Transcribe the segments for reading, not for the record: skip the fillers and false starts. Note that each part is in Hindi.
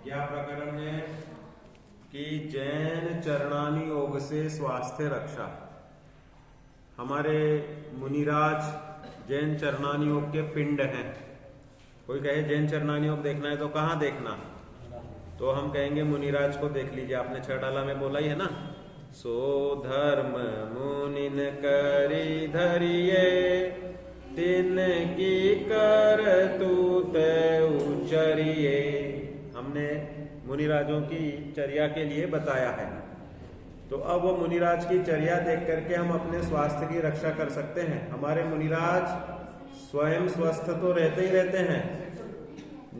क्या प्रकरण है कि जैन चरणानी योग से स्वास्थ्य रक्षा। हमारे मुनिराज जैन चरणानी योग के पिंड हैं। कोई कहे जैन चरणानी योग देखना है तो कहाँ देखना, तो हम कहेंगे मुनिराज को देख लीजिए। आपने छठाला में बोला ही है ना, सो धर्म मुनिन करी धरिये तिन की कर तूत उचरिये। हमने मुनिराजों की चर्या के लिए बताया है। तो अब वो मुनिराज की चर्या देख करके हम अपने स्वास्थ्य की रक्षा कर सकते हैं। हमारे मुनिराज स्वयं स्वस्थ तो रहते ही रहते हैं,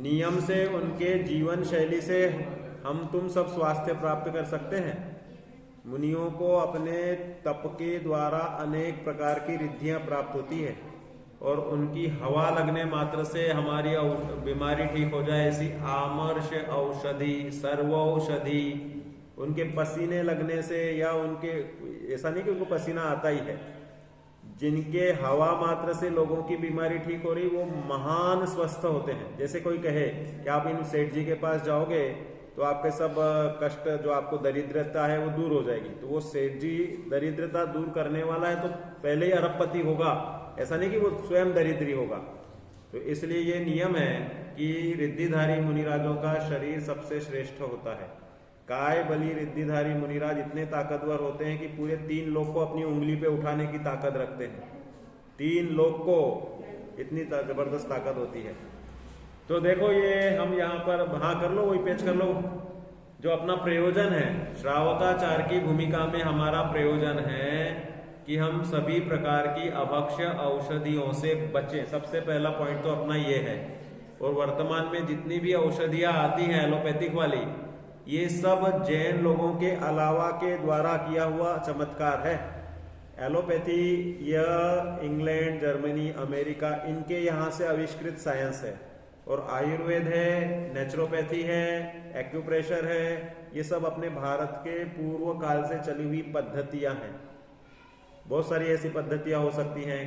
नियम से उनके जीवन शैली से हम तुम सब स्वास्थ्य प्राप्त कर सकते हैं। मुनियों को अपने तप के द्वारा अनेक प्रकार की रिद्धियां प्राप्त होती है और उनकी हवा लगने मात्र से हमारी बीमारी ठीक हो जाए, ऐसी आमर्ष औषधि, सर्वौषधि। उनके पसीने लगने से, या उनके, ऐसा नहीं कि उनको पसीना आता ही है, जिनके हवा मात्र से लोगों की बीमारी ठीक हो रही, वो महान स्वस्थ होते हैं। जैसे कोई कहे कि आप इन सेठ जी के पास जाओगे तो आपके सब कष्ट, जो आपको दरिद्रता है वो दूर हो जाएगी। तो वो सेठ जी दरिद्रता दूर करने वाला है तो पहले ही अरबपति होगा, ऐसा नहीं कि वो स्वयं दरिद्री होगा। तो इसलिए ये नियम है कि रिद्धिधारी मुनिराजों का शरीर सबसे श्रेष्ठ होता है। काय बली रिद्धिधारी मुनिराज इतने ताकतवर होते हैं कि पूरे 3 लोग को अपनी उंगली पे उठाने की ताकत रखते हैं। 3 लोग को इतनी जबरदस्त ताकत होती है। तो देखो ये हम यहाँ पर हाँ कर लो, वही पेच कर लो। जो अपना प्रयोजन है, श्रावकाचार की भूमिका में हमारा प्रयोजन है कि हम सभी प्रकार की अभक्ष्य औषधियों से बचें। सबसे पहला पॉइंट तो अपना ये है। और वर्तमान में जितनी भी औषधियां आती हैं एलोपैथिक वाली, ये सब जैन लोगों के अलावा के द्वारा किया हुआ चमत्कार है। एलोपैथी यह इंग्लैंड, जर्मनी, अमेरिका, इनके यहाँ से आविष्कृत साइंस है। और आयुर्वेद है, नेचुरोपैथी है, एक्यूप्रेशर है, ये सब अपने भारत के पूर्व काल से चली हुई पद्धतियां हैं। बहुत सारी ऐसी पद्धतियां हो सकती हैं।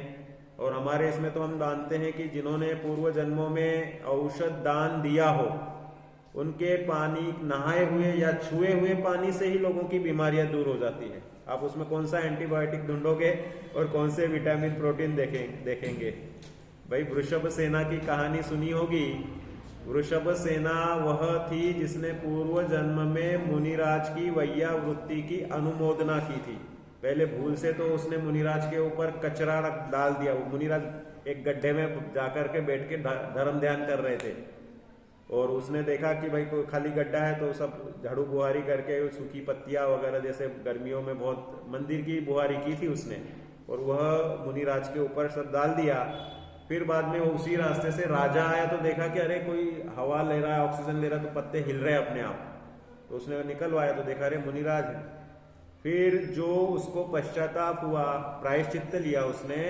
और हमारे इसमें तो हम जानते हैं कि जिन्होंने पूर्व जन्मों में औषध दान दिया हो, उनके पानी, नहाए हुए या छुए हुए पानी से ही लोगों की बीमारियां दूर हो जाती है। आप उसमें कौन सा एंटीबायोटिक ढूंढोगे और कौन से विटामिन प्रोटीन देखेंगे। भाई वृषभ सेना की कहानी सुनी होगी। वृषभ सेना वह थी जिसने पूर्व जन्म में मुनिराज की वैया वृत्ति की अनुमोदना की थी। पहले भूल से तो उसने मुनिराज के ऊपर कचरा डाल दिया। वो मुनिराज एक गड्ढे में जाकर के बैठ के धर्म ध्यान कर रहे थे और उसने देखा कि भाई कोई खाली गड्ढा है, तो सब झाड़ू बुहारी करके सूखी पत्तियां वगैरह, जैसे गर्मियों में बहुत मंदिर की बुहारी की थी उसने, और वह मुनिराज के ऊपर सब डाल दिया। फिर बाद में वो उसी रास्ते से राजा आया तो देखा कि अरे कोई हवा ले रहा है, ऑक्सीजन ले रहा है, तो पत्ते हिल रहे हैं अपने आप। तो उसने निकलवाया तो देखा अरे मुनिराज है। फिर जो उसको पश्चाताप हुआ, प्रायश्चित्त लिया उसने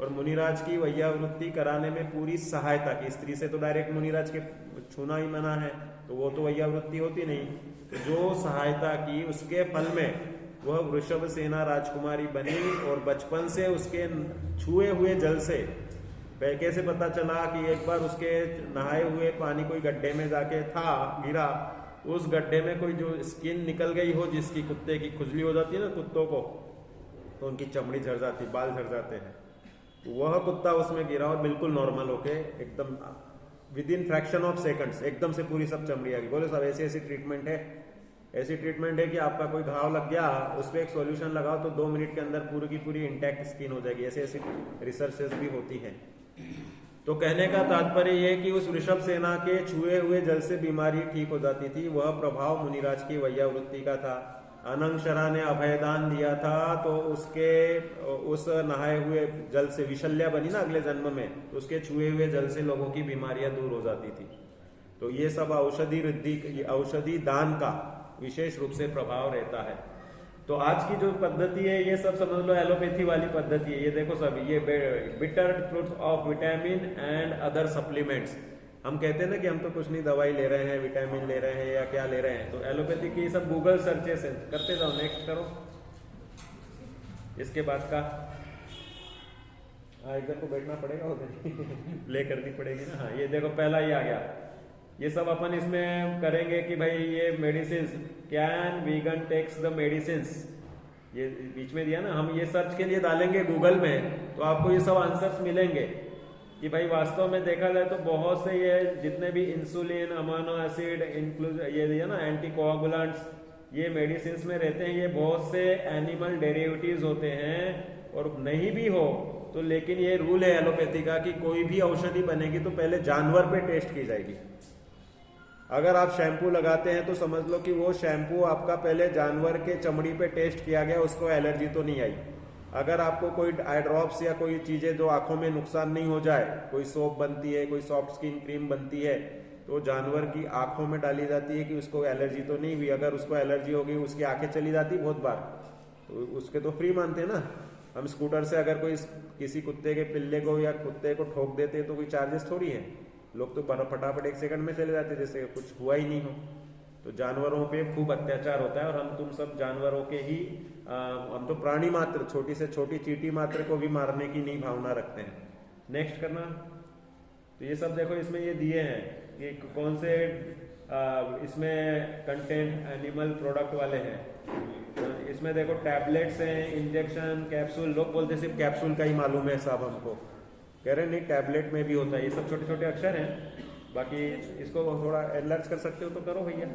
और मुनिराज की वैयावृत्ति कराने में पूरी सहायता की। स्त्री से तो डायरेक्ट मुनिराज के छूना ही मना है, तो वो तो वैयावृत्ति होती नहीं। तो जो सहायता की उसके फल में वह वृषभ सेना राजकुमारी बनी। और बचपन से उसके छुए हुए जल से कैसे पता चला कि एक बार उसके नहाए हुए पानी कोई गड्ढे में जाके था, गिरा, उस गड्ढे में कोई जो स्किन निकल गई हो, जिसकी कुत्ते की खुजली हो जाती है ना कुत्तों को, तो उनकी चमड़ी झड़ जाती, बाल झड़ जाते हैं, तो वह कुत्ता उसमें गिरा और बिल्कुल नॉर्मल होके एकदम with in fraction of seconds एकदम से पूरी सब चमड़ी आ गई। बोले साहब ऐसी ट्रीटमेंट है, ऐसी ट्रीटमेंट है कि आपका कोई घाव लग गया, उस पर एक सॉल्यूशन लगाओ तो 2 मिनट के अंदर पूरी की पूरी इंटैक्ट स्किन हो जाएगी। ऐसी रिसर्चेस भी होती हैं। तो कहने का तात्पर्य यह कि उस वृषभ सेना के छुए हुए जल से बीमारी ठीक हो जाती थी। वह प्रभाव मुनिराज की वैयावृत्ति का था। अनंगशरा ने अभयदान दिया था तो उसके उस नहाए हुए जल से विशल्या बनी ना अगले जन्म में, तो उसके छुए हुए जल से लोगों की बीमारियां दूर हो जाती थी। तो ये सब औषधि दान का विशेष रूप से प्रभाव रहता है। तो आज की जो पद्धति है ये सब समझ लो एलोपैथी वाली पद्धति है। ये देखो सब ये bitter truth of vitamin and other supplements. हम कहते हैं ना कि हम तो कुछ नहीं, दवाई ले रहे हैं, विटामिन ले रहे हैं या क्या ले रहे हैं। तो एलोपैथी की सब गूगल सर्चेस है, करते जाओ। नेक्स्ट करो, इसके बाद का इधर को बैठना पड़ेगा, उधर प्ले करनी पड़ेगी ना। हाँ ये देखो पहला ही आ गया, ये सब अपन इसमें करेंगे कि भाई ये medicine, can vegan takes the medicine, ये बीच में दिया ना, हम ये सर्च के लिए डालेंगे गूगल में तो आपको ये सब आंसर्स मिलेंगे कि भाई वास्तव में देखा जाए तो बहुत से ये जितने भी इंसुलिन, अमाइनो एसिड, इंक्लूड ये दिया ना एंटीकोआगुलेंट्स, ये मेडिसिन में रहते हैं, ये बहुत से एनिमल डेरिवेटिव्स होते हैं। और नहीं भी हो तो लेकिन ये रूल है एलोपैथी का कि कोई भी औषधि बनेगी तो पहले जानवर पे टेस्ट की जाएगी। अगर आप शैम्पू लगाते हैं तो समझ लो कि वो शैम्पू आपका पहले जानवर के चमड़ी पे टेस्ट किया गया, उसको एलर्जी तो नहीं आई। अगर आपको कोई आई ड्रॉप्स या कोई चीजें जो आंखों में नुकसान नहीं हो जाए, कोई सोप बनती है, कोई सॉफ्ट स्किन क्रीम बनती है, तो जानवर की आंखों में डाली जाती है कि उसको एलर्जी तो नहीं हुई। अगर उसको एलर्जी होगी, उसकी आंखें चली जाती बहुत बार, तो उसके तो फ्री मानते हैं ना। हम स्कूटर से अगर कोई किसी कुत्ते के पिल्ले को या कुत्ते को ठोक देते हैं तो कोई चार्जेस थोड़ी है, लोग तो फटाफट 1 सेकंड में चले जाते जैसे कुछ हुआ ही नहीं हो। तो जानवरों पे खूब अत्याचार होता है और हम तुम सब जानवरों के ही हम तो प्राणी मात्र, छोटी से छोटी चींटी मात्र को भी मारने की नहीं भावना रखते हैं। नेक्स्ट करना। तो ये सब देखो इसमें ये दिए हैं कि कौन से इसमें कंटेंट एनिमल प्रोडक्ट वाले हैं। इसमें देखो टैबलेट्स हैं, इंजेक्शन, कैप्सूल। लोग बोलते सिर्फ कैप्सूल का ही मालूम है साहब, हमको कह रहे नहीं टैबलेट में भी होता है। ये सब छोटे छोटे अक्षर हैं, बाकी इसको थोड़ा एनलार्ज कर सकते हो तो करो भैया।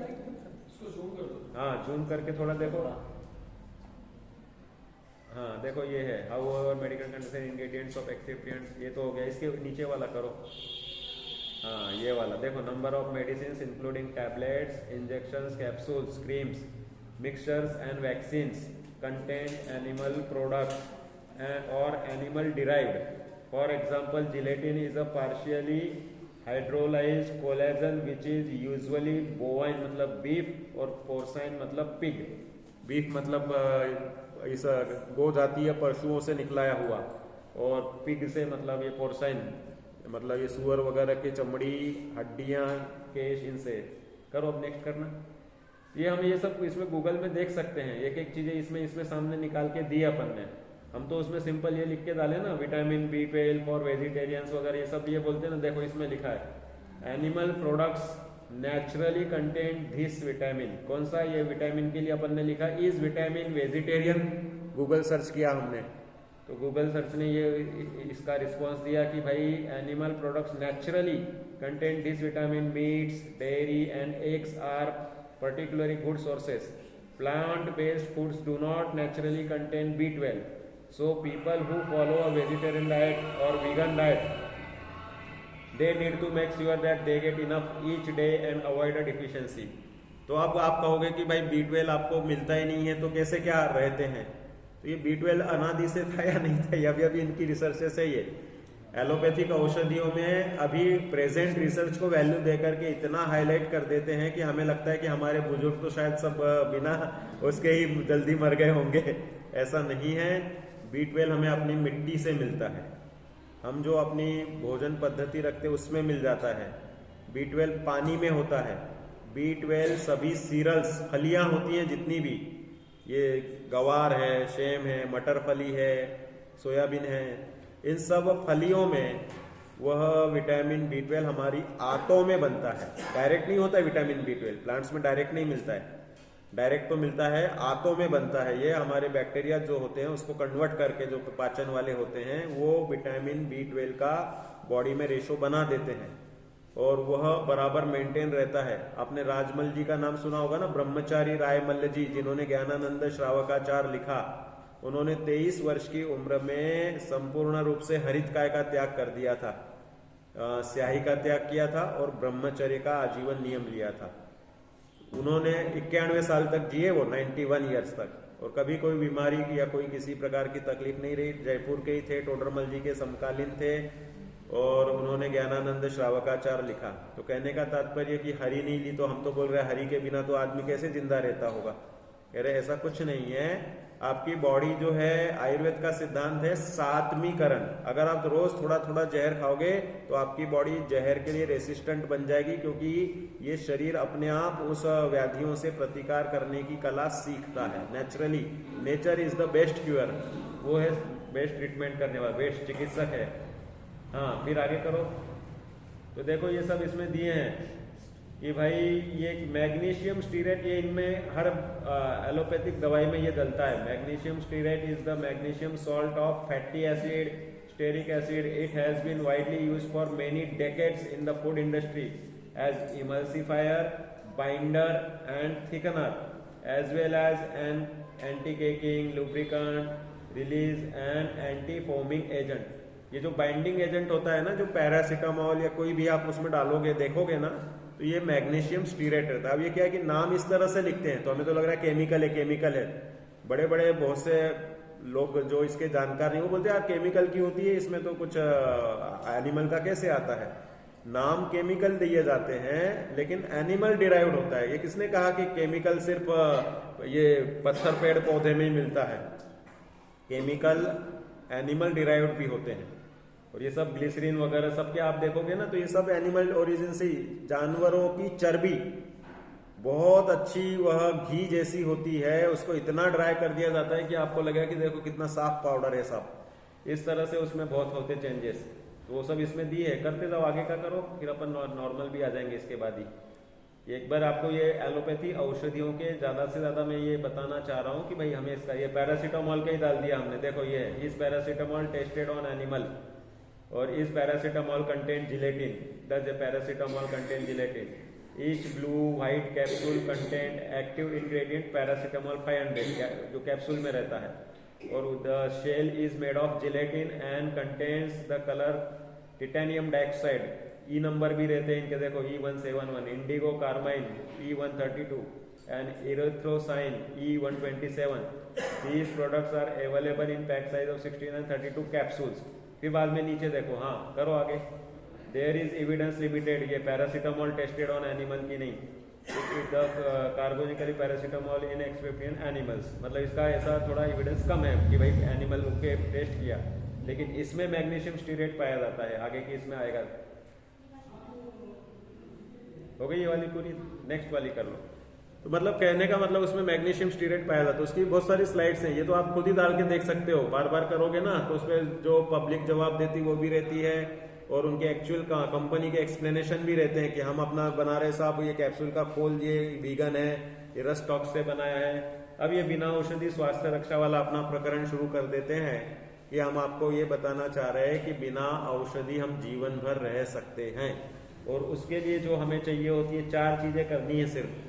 हाँ जूम करके थोड़ा देखो। हाँ देखो ये है how medical condition ingredients of excipients, ये तो हो गया। इसके नीचे वाला करो। हाँ ये वाला देखो, number of medicine including tablets, injections, capsules, creams, mixtures and vaccines content animal products and और animal derived. For example gelatin is a partially hydrolysed collagen which is usually bovine मतलब बीफ और पोर्साइन मतलब पिग। बीफ मतलब इस गो जातीय पशुओं से निकलाया हुआ, और पिग से मतलब ये पोर्साइन मतलब ये सुअर वगैरह की चमड़ी, हड्डियां, केश, इनसे करो। अब नेक्स्ट करना। ये हम ये सब इसमें गूगल में देख सकते हैं, एक एक चीजें इसमें सामने निकाल के दी अपन ने। हम तो उसमें सिंपल ये लिख के डाले ना, विटामिन B12 फॉर वेजिटेरियंस वगैरह ये सब ये बोलते हैं ना। देखो इसमें लिखा है animal products naturally contain this vitamin. कौन सा ये विटामिन के लिए अपन ने लिखा is vitamin vegetarian. Google search किया हमने तो गूगल सर्च ने ये इसका रिस्पॉन्स दिया कि भाई animal products naturally contain this vitamin, meats, dairy and eggs are particularly good sources. Plant-based foods do not naturally contain B12. So people who follow a vegetarian diet or vegan diet, they need to make sure that they get enough each day and avoid a deficiency. तो अब आप कहोगे कि भाई B12 आपको मिलता ही नहीं है तो कैसे क्या रहते हैं। तो ये B12 अनादि से था या नहीं था, अभी इनकी रिसर्चेस है। ये एलोपैथिक औषधियों में अभी प्रेजेंट रिसर्च को वैल्यू देकर के इतना हाईलाइट कर देते हैं कि हमें लगता है कि हमारे बुजुर्ग तो शायद सब बिना उसके ही जल्दी मर गए होंगे। ऐसा नहीं है। B12 हमें अपनी मिट्टी से मिलता है, हम जो अपनी भोजन पद्धति रखते हैं उसमें मिल जाता है। B12 पानी में होता है। B12 सभी सीरियल्स, फलियां होती हैं जितनी भी, ये गवार है, सेम है, मटर फली है, सोयाबीन है, इन सब फलियों में वह विटामिन B12 हमारी आंतों में बनता है। डायरेक्ट नहीं होता है विटामिन B12, प्लांट्स में डायरेक्ट नहीं मिलता है, डायरेक्ट तो मिलता है, आंतों में बनता है। ये हमारे बैक्टीरिया जो होते हैं उसको कन्वर्ट करके, जो पाचन वाले होते हैं, वो विटामिन B12 का बॉडी में रेशो बना देते हैं और वह बराबर मेंटेन रहता है। आपने राजमल जी का नाम सुना होगा ना, ब्रह्मचारी रायमल्ल जी, जिन्होंने ज्ञानानंद श्रावकाचार लिखा। उन्होंने 23 वर्ष की उम्र में संपूर्ण रूप से हरित काय का त्याग कर दिया था, स्याही का त्याग किया था और ब्रह्मचर्य का आजीवन नियम लिया था। उन्होंने 91 साल तक जिए, वो 91 ईयर्स तक, और कभी कोई बीमारी या कोई किसी प्रकार की तकलीफ नहीं रही। जयपुर के ही थे, टोडरमल जी के समकालीन थे, और उन्होंने ज्ञानानंद श्रावकाचार लिखा। तो कहने का तात्पर्य कि हरि नहीं ली तो हम तो बोल रहे हैं हरि के बिना तो आदमी कैसे जिंदा रहता होगा। कह रहे ऐसा कुछ नहीं है। आपकी बॉडी जो है, आयुर्वेद का सिद्धांत है सात्मीकरण। अगर आप रोज थोड़ा थोड़ा जहर खाओगे तो आपकी बॉडी जहर के लिए रेसिस्टेंट बन जाएगी, क्योंकि ये शरीर अपने आप उस व्याधियों से प्रतिकार करने की कला सीखता है naturally. Nature is the best queer, वो है बेस्ट ट्रीटमेंट करने वाला, बेस्ट चिकित्सक है। हाँ फिर आगे करो। तो देखो ये सब इसमें दिए हैं। कि भाई ये मैग्नीशियम स्टीरेट, ये इनमें हर एलोपैथिक दवाई में ये डलता है। Magnesium stearate is the magnesium salt of fatty acid, stearic acid. It has been widely used for many decades in the food industry as emulsifier, binder and thickener, as well as an anti caking, lubricant, release and anti foaming agent. ये जो बाइंडिंग एजेंट होता है ना, जो पैरासिटामोल या कोई भी आप उसमें डालोगे, देखोगे ना, तो ये मैग्नीशियम स्टीरेट रहता है। अब ये क्या है कि नाम इस तरह से लिखते हैं तो हमें तो लग रहा है केमिकल है, केमिकल है। बड़े बड़े बहुत से लोग जो इसके जानकार नहीं, वो बोलते हैं यार केमिकल की होती है, इसमें तो कुछ एनिमल का कैसे आता है। नाम केमिकल दिए जाते हैं लेकिन एनिमल डिराइव्ड होता है। ये किसने कहा कि केमिकल सिर्फ ये पत्थर पेड़ पौधे में ही मिलता है? केमिकल एनिमल डिराइव्ड भी होते हैं। और ये सब ग्लिसरीन वगैरह सब के आप देखोगे ना, तो ये सब एनिमल ओरिजिन से ही। जानवरों की चर्बी बहुत अच्छी, वह घी जैसी होती है, उसको इतना ड्राई कर दिया जाता है कि आपको लगेगा कि देखो कितना साफ पाउडर है सब। इस तरह से उसमें बहुत होते चेंजेस, तो वो सब इसमें दी है। करते जाओ, आगे का करो, फिर अपन नॉर्मल भी आ जाएंगे इसके बाद ही। एक बार आपको ये एलोपैथी औषधियों के ज्यादा से ज्यादा मैं ये बताना चाह रहा हूँ कि भाई हमें इसका, ये पैरासीटामोल का ही डाल दिया हमने। देखो ये इस पैरासीटामोल टेस्टेड ऑन एनिमल, और इस paracetamol content gelatin, the paracetamol content gelatin. Each blue white capsule content active ingredient paracetamol 500, जो कैप्सूल में रहता है। और the shell is made of gelatin and contains the colour titanium dioxide. E number भी रहते हैं इनके, देखो E171, indigo carmine E132 and erythrosine E127। These products are available in pack size of 16 and 32 capsules. फिर बाद में नीचे देखो, हाँ करो आगे। देयर इज एविडेंस लिमिटेड, ये पैरासीटामोल टेस्टेड ऑन एनिमल की नहीं, the carbonically paracetamol in experiment in animals. मतलब इसका ऐसा थोड़ा एविडेंस कम है कि भाई एनिमल के टेस्ट किया, लेकिन इसमें मैग्नीशियम स्टीरेट पाया जाता है। आगे की इसमें आएगा। हो गई ये वाली पूरी, नेक्स्ट वाली कर लो। तो मतलब कहने का मतलब उसमें मैग्नीशियम स्टीरेट पाया जाता है। उसकी बहुत सारी स्लाइड्स हैं, ये तो आप खुद ही डाल के देख सकते हो। बार बार करोगे ना तो उसमें जो पब्लिक जवाब देती वो भी रहती है, और उनके एक्चुअल कंपनी के एक्सप्लेनेशन भी रहते हैं कि हम अपना बना रहे साहब, ये कैप्सूल का खोल, ये वीगन है, ये रस टॉक्स से बनाया है। अब ये बिना औषधि स्वास्थ्य रक्षा वाला अपना प्रकरण शुरू कर देते हैं कि हम आपको ये बताना चाह रहे हैं कि बिना औषधि हम जीवन भर रह सकते हैं। और उसके लिए जो हमें चाहिए होती है, 4 चीजें करनी है सिर्फ।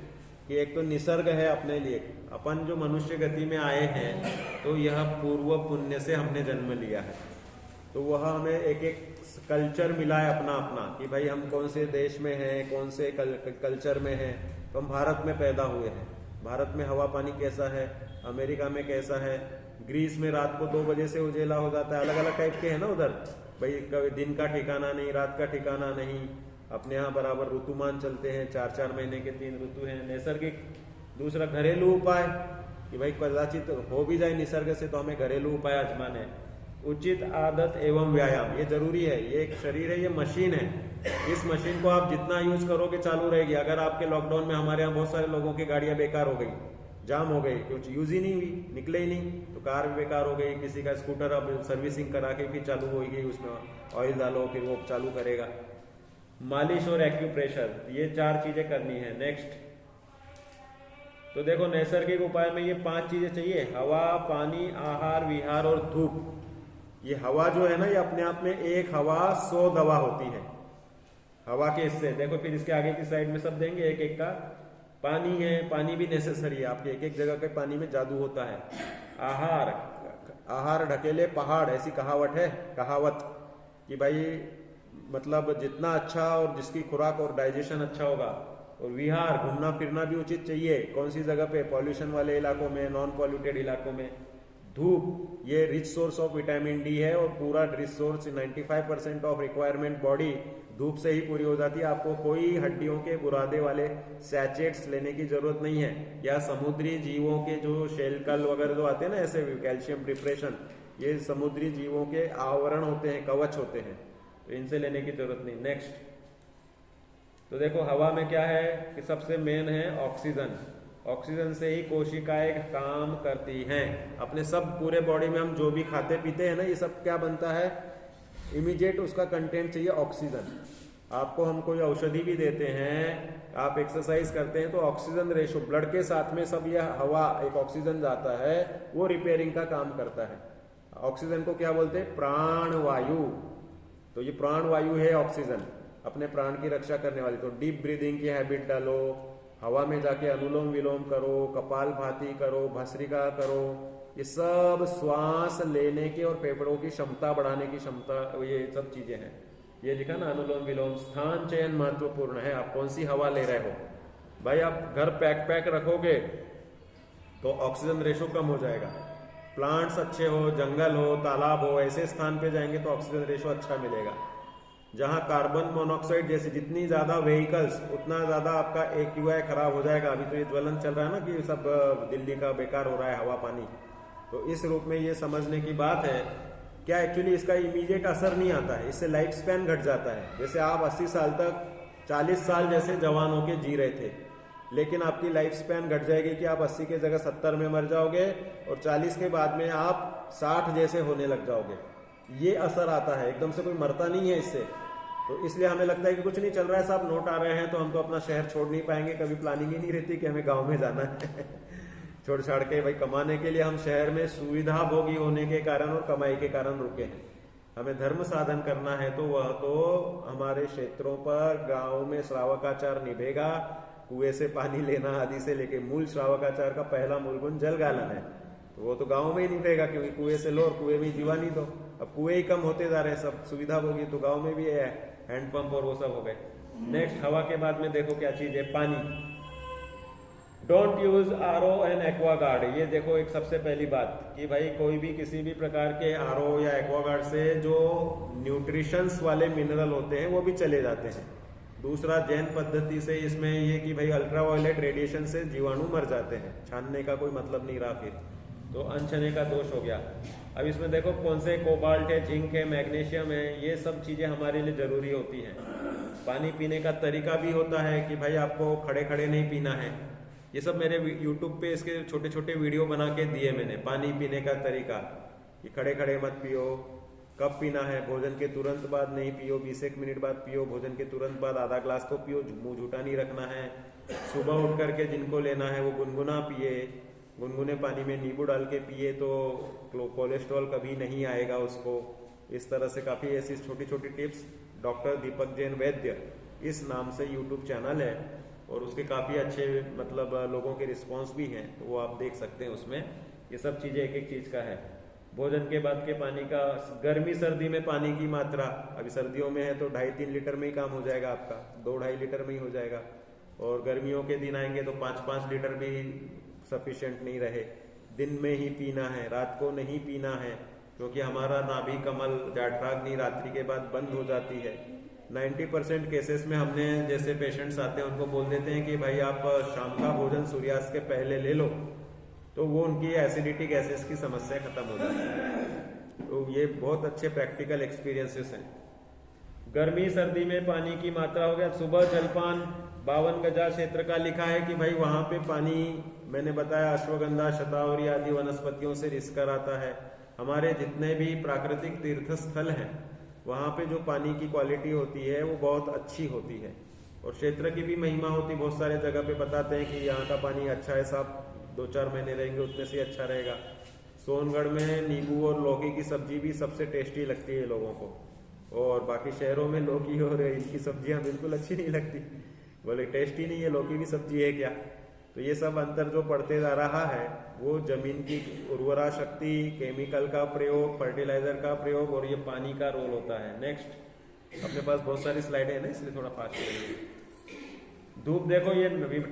कि एक तो निसर्ग है अपने लिए, अपन जो मनुष्य गति में आए हैं तो यह पूर्व पुण्य से हमने जन्म लिया है, तो वह हमें एक एक कल्चर मिला है अपना अपना, कि भाई हम कौन से देश में हैं, कौन से कल्चर में हैं। तो हम भारत में पैदा हुए हैं। भारत में हवा पानी कैसा है, अमेरिका में कैसा है, ग्रीस में रात को 2 बजे से उजेला हो जाता है। अलग अलग टाइप के हैं ना उधर, भाई कभी दिन का ठिकाना नहीं, रात का ठिकाना नहीं। अपने यहाँ बराबर ऋतुमान चलते हैं, 4-4 महीने के 3 ऋतु हैं। नैसर्गिक। दूसरा घरेलू उपाय, कि भाई कदाचित हो भी जाए निसर्ग से तो हमें घरेलू उपाय आजमाने। उचित आदत एवं व्यायाम, ये जरूरी है। ये एक शरीर है, ये मशीन है। इस मशीन को आप जितना यूज करोगे चालू रहेगी। अगर आपके लॉकडाउन में हमारे यहाँ बहुत सारे लोगों की गाड़ियां बेकार हो गई, जाम हो गई, कुछ यूज ही नहीं हुई, निकले ही नहीं, तो कार भी बेकार हो गई। किसी का स्कूटर अब सर्विसिंग करा के फिर चालू होगी, उसमें ऑयल डालो फिर वो चालू करेगा। मालिश और एक्यूप्रेशर, ये 4 चीजें करनी है। नेक्स्ट, तो देखो नैसर्गिक उपाय में ये 5 चीजें चाहिए, हवा, पानी, आहार, विहार और धूप। ये हवा जो है ना, ये अपने आप में एक हवा 100 दवा होती है। हवा के हिस्से देखो, फिर इसके आगे की साइड में सब देंगे एक एक का। पानी है, पानी भी नेसेसरी है, आपके एक एक जगह के पानी में जादू होता है। आहार, आहार ढकेले पहाड़, ऐसी कहावत है, कहावत कि भाई मतलब जितना अच्छा और जिसकी खुराक और डाइजेशन अच्छा होगा। और विहार, घूमना फिरना भी उचित चाहिए। कौन सी जगह पे, पॉल्यूशन वाले इलाकों में, नॉन पॉल्यूटेड इलाकों में। धूप, ये rich source of vitamin D है, और पूरा rich source 95% of requirement body धूप से ही पूरी हो जाती है। आपको कोई हड्डियों के बुरादे वाले सैचेट्स लेने की जरूरत नहीं है, या समुद्री जीवों के जो शेलकल वगैरह जो आते हैं ना, ऐसे कैल्शियम डिप्रेशन, ये समुद्री जीवों के आवरण होते हैं, कवच होते हैं, तो इनसे लेने की जरूरत नहीं। नेक्स्ट, तो देखो हवा में क्या है कि सबसे मेन है ऑक्सीजन। ऑक्सीजन से ही कोशिकाएं काम करती हैं। अपने सब पूरे बॉडी में हम जो भी खाते पीते हैं ना, ये सब क्या बनता है, इमीडिएट उसका कंटेंट चाहिए ऑक्सीजन। आपको हम कोई औषधि भी देते हैं, आप एक्सरसाइज करते हैं तो ऑक्सीजन रेशो ब्लड के साथ में सब यह हवा एक ऑक्सीजन जाता है, वो रिपेयरिंग का काम करता है। ऑक्सीजन को क्या बोलते हैं? प्राण वायु। तो ये प्राण वायु है ऑक्सीजन, अपने प्राण की रक्षा करने वाली। तो डीप ब्रीदिंग की हैबिट डालो, हवा में जाके अनुलोम विलोम करो, कपालभाति करो, भस्त्रिका करो। ये सब श्वास लेने की और फेफड़ों की क्षमता बढ़ाने की क्षमता, ये सब चीजें हैं। ये लिखा ना अनुलोम विलोम। स्थान चयन महत्वपूर्ण है, आप कौन सी हवा ले रहे हो। भाई आप घर पैक रखोगे तो ऑक्सीजन रेशो कम हो जाएगा। प्लांट्स अच्छे हो, जंगल हो, तालाब हो, ऐसे स्थान पे जाएंगे तो ऑक्सीजन रेशो अच्छा मिलेगा। जहां कार्बन मोनोऑक्साइड जैसे जितनी ज्यादा व्हीकल्स उतना ज्यादा आपका AQI खराब हो जाएगा। अभी तो ये ज्वलन चल रहा है ना कि सब दिल्ली का बेकार हो रहा है हवा पानी। तो इस रूप में ये समझने की बात है। क्या एक्चुअली इसका इमीडिएट असर नहीं आता है, इससे लाइफ स्पैन घट जाता है। जैसे आप 80 साल तक 40 साल जैसे जवान होके जी रहे थे, लेकिन आपकी लाइफ स्पैन घट जाएगी कि आप 80 के जगह 70 में मर जाओगे और 40 के बाद में आप 60 जैसे होने लग जाओगे। ये असर आता है, एकदम से कोई मरता नहीं है इससे। तो इसलिए हमें लगता है कि कुछ नहीं चल रहा है, साहब नोट आ रहे हैं तो हम तो अपना शहर छोड़ नहीं पाएंगे। कभी प्लानिंग ही नहीं रहती कि हमें गाँव में जाना है छोड़ छाड़ के। भाई कमाने के लिए हम शहर में सुविधा भोगी होने के कारण और कमाई के कारण रुके हैं। हमें धर्म साधन करना है तो वह तो हमारे क्षेत्रों पर गांव में श्रावकाचार निभेगा। कुएं से पानी लेना आदि से लेके मूल श्रावकाचार का पहला मूल गुण जल गालन है, तो वो तो गांव में ही निभेगा, क्योंकि कुएं से लो और कुएं में जीवानी दो। अब कुएं ही कम होते जा रहे हैं, सब सुविधा भोगी तो गाँव में भी है, हैंडपंप और वो सब हो गए। नेक्स्ट हवा के बाद में देखो क्या चीज है, पानी। Don't use RO and Aquaguard. ये देखो एक सबसे पहली बात कि भाई कोई भी किसी भी प्रकार के RO या एक्वागार्ड से जो न्यूट्रिशंस वाले मिनरल होते हैं वो भी चले जाते हैं। दूसरा जैन पद्धति से इसमें ये कि भाई अल्ट्रावायलेट रेडिएशन से जीवाणु मर जाते हैं, छानने का कोई मतलब नहीं रहा फिर, तो अनछने का दोष हो गया। अब इसमें देखो कौन से कोबाल्ट है, जिंक है, मैग्नीशियम है, ये सब चीजें हमारे लिए जरूरी होती हैं। पानी पीने का तरीका भी होता है कि भाई आपको खड़े खड़े नहीं पीना है। ये सब मेरे YouTube पे इसके छोटे छोटे वीडियो बना के दिए मैंने, पानी पीने का तरीका। कि खड़े खड़े मत पियो, कब पीना है, भोजन के तुरंत बाद नहीं पियो, 20 मिनट बाद पियो, भोजन के तुरंत बाद आधा ग्लास तो पियो, मुंह झूठा नहीं रखना है। सुबह उठ करके जिनको लेना है वो गुनगुना पिए, गुनगुने पानी में नींबू डाल के पिए तो कोलेस्ट्रॉल कभी नहीं आएगा उसको। इस तरह से काफी ऐसी छोटी छोटी टिप्स। डॉक्टर दीपक जैन वैद्य इस नाम से YouTube चैनल है और उसके काफी अच्छे मतलब लोगों के रिस्पॉन्स भी हैं, तो वो आप देख सकते हैं उसमें। ये सब चीजें एक एक चीज का है। भोजन के बाद के पानी का, गर्मी सर्दी में पानी की मात्रा, अभी सर्दियों में है तो 2.5-3 लीटर में ही काम हो जाएगा आपका, 2-2.5 लीटर में ही हो जाएगा। और गर्मियों के दिन आएंगे तो 5-5 लीटर भी सफिशिएंट नहीं रहे। दिन में ही पीना है, रात को नहीं पीना है, क्योंकि हमारा नाभि कमल डायफ्राग्म रात्रि के बाद बंद हो जाती है। 90% केसेस में हमने जैसे पेशेंट्स आते हैं उनको बोल देते हैं कि भाई आप शाम का भोजन सूर्यास्त के पहले ले लो, तो वो उनकी एसिडिटी गैसेस की समस्या खत्म हो जाती है। तो ये बहुत अच्छे प्रैक्टिकल एक्सपीरियंसेस हैं। गर्मी सर्दी में पानी की मात्रा हो गया। सुबह जलपान 52 गजा क्षेत्र का लिखा है कि भाई वहां पे पानी, मैंने बताया अश्वगंधा, शतावरी आदि वनस्पतियों से रिसकर आता है। हमारे जितने भी प्राकृतिक तीर्थ स्थल हैं वहां पे जो पानी की क्वालिटी होती है वो बहुत अच्छी होती है और क्षेत्र की भी महिमा होती। बहुत सारे जगह पे बताते हैं कि यहाँ का पानी अच्छा है, साहब 2-4 महीने रहेंगे उतने से अच्छा रहेगा। सोनगढ़ में नींबू और लौकी की सब्जी भी सबसे टेस्टी लगती है लोगों को, और बाकी शहरों में लौकी और इनकी सब्जियां बिल्कुल अच्छी नहीं लगती। बोले टेस्टी नहीं है, लौकी भी सब्जी है क्या। तो ये सब अंतर जो पड़ते जा रहा है वो जमीन की उर्वरा शक्ति, केमिकल का प्रयोग, फर्टिलाइजर का प्रयोग और ये पानी का रोल होता है। नेक्स्ट, अपने पास बहुत सारी स्लाइडें हैं ना इसलिए थोड़ा फास्ट करेंगे। धूप देखो, ये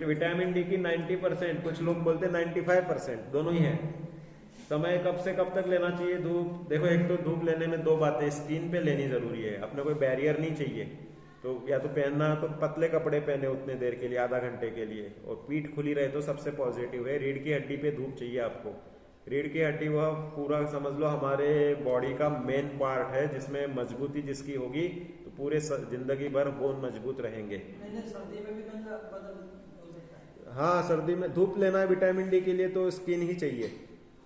विटामिन डी की 90%, कुछ लोग बोलते हैं 95%, दोनों ही है। समय कब से कब तक लेना चाहिए धूप? देखो एक तो धूप लेने में 2 बातें, स्किन पे लेनी जरूरी है, अपने कोई बैरियर नहीं चाहिए। तो या तो पहनना तो पतले कपड़े पहने उतने देर के लिए, आधा घंटे के लिए, और पीठ खुली रहे तो सबसे पॉजिटिव है। रीढ़ की हड्डी पे धूप चाहिए आपको। रीढ़ की हड्डी वह पूरा समझ लो हमारे बॉडी का मेन पार्ट है, जिसमें मजबूती जिसकी होगी तो पूरे जिंदगी भर बोन मजबूत रहेंगे। सर्दी में भी हाँ, सर्दी में धूप लेना है विटामिन डी के लिए तो स्किन ही चाहिए,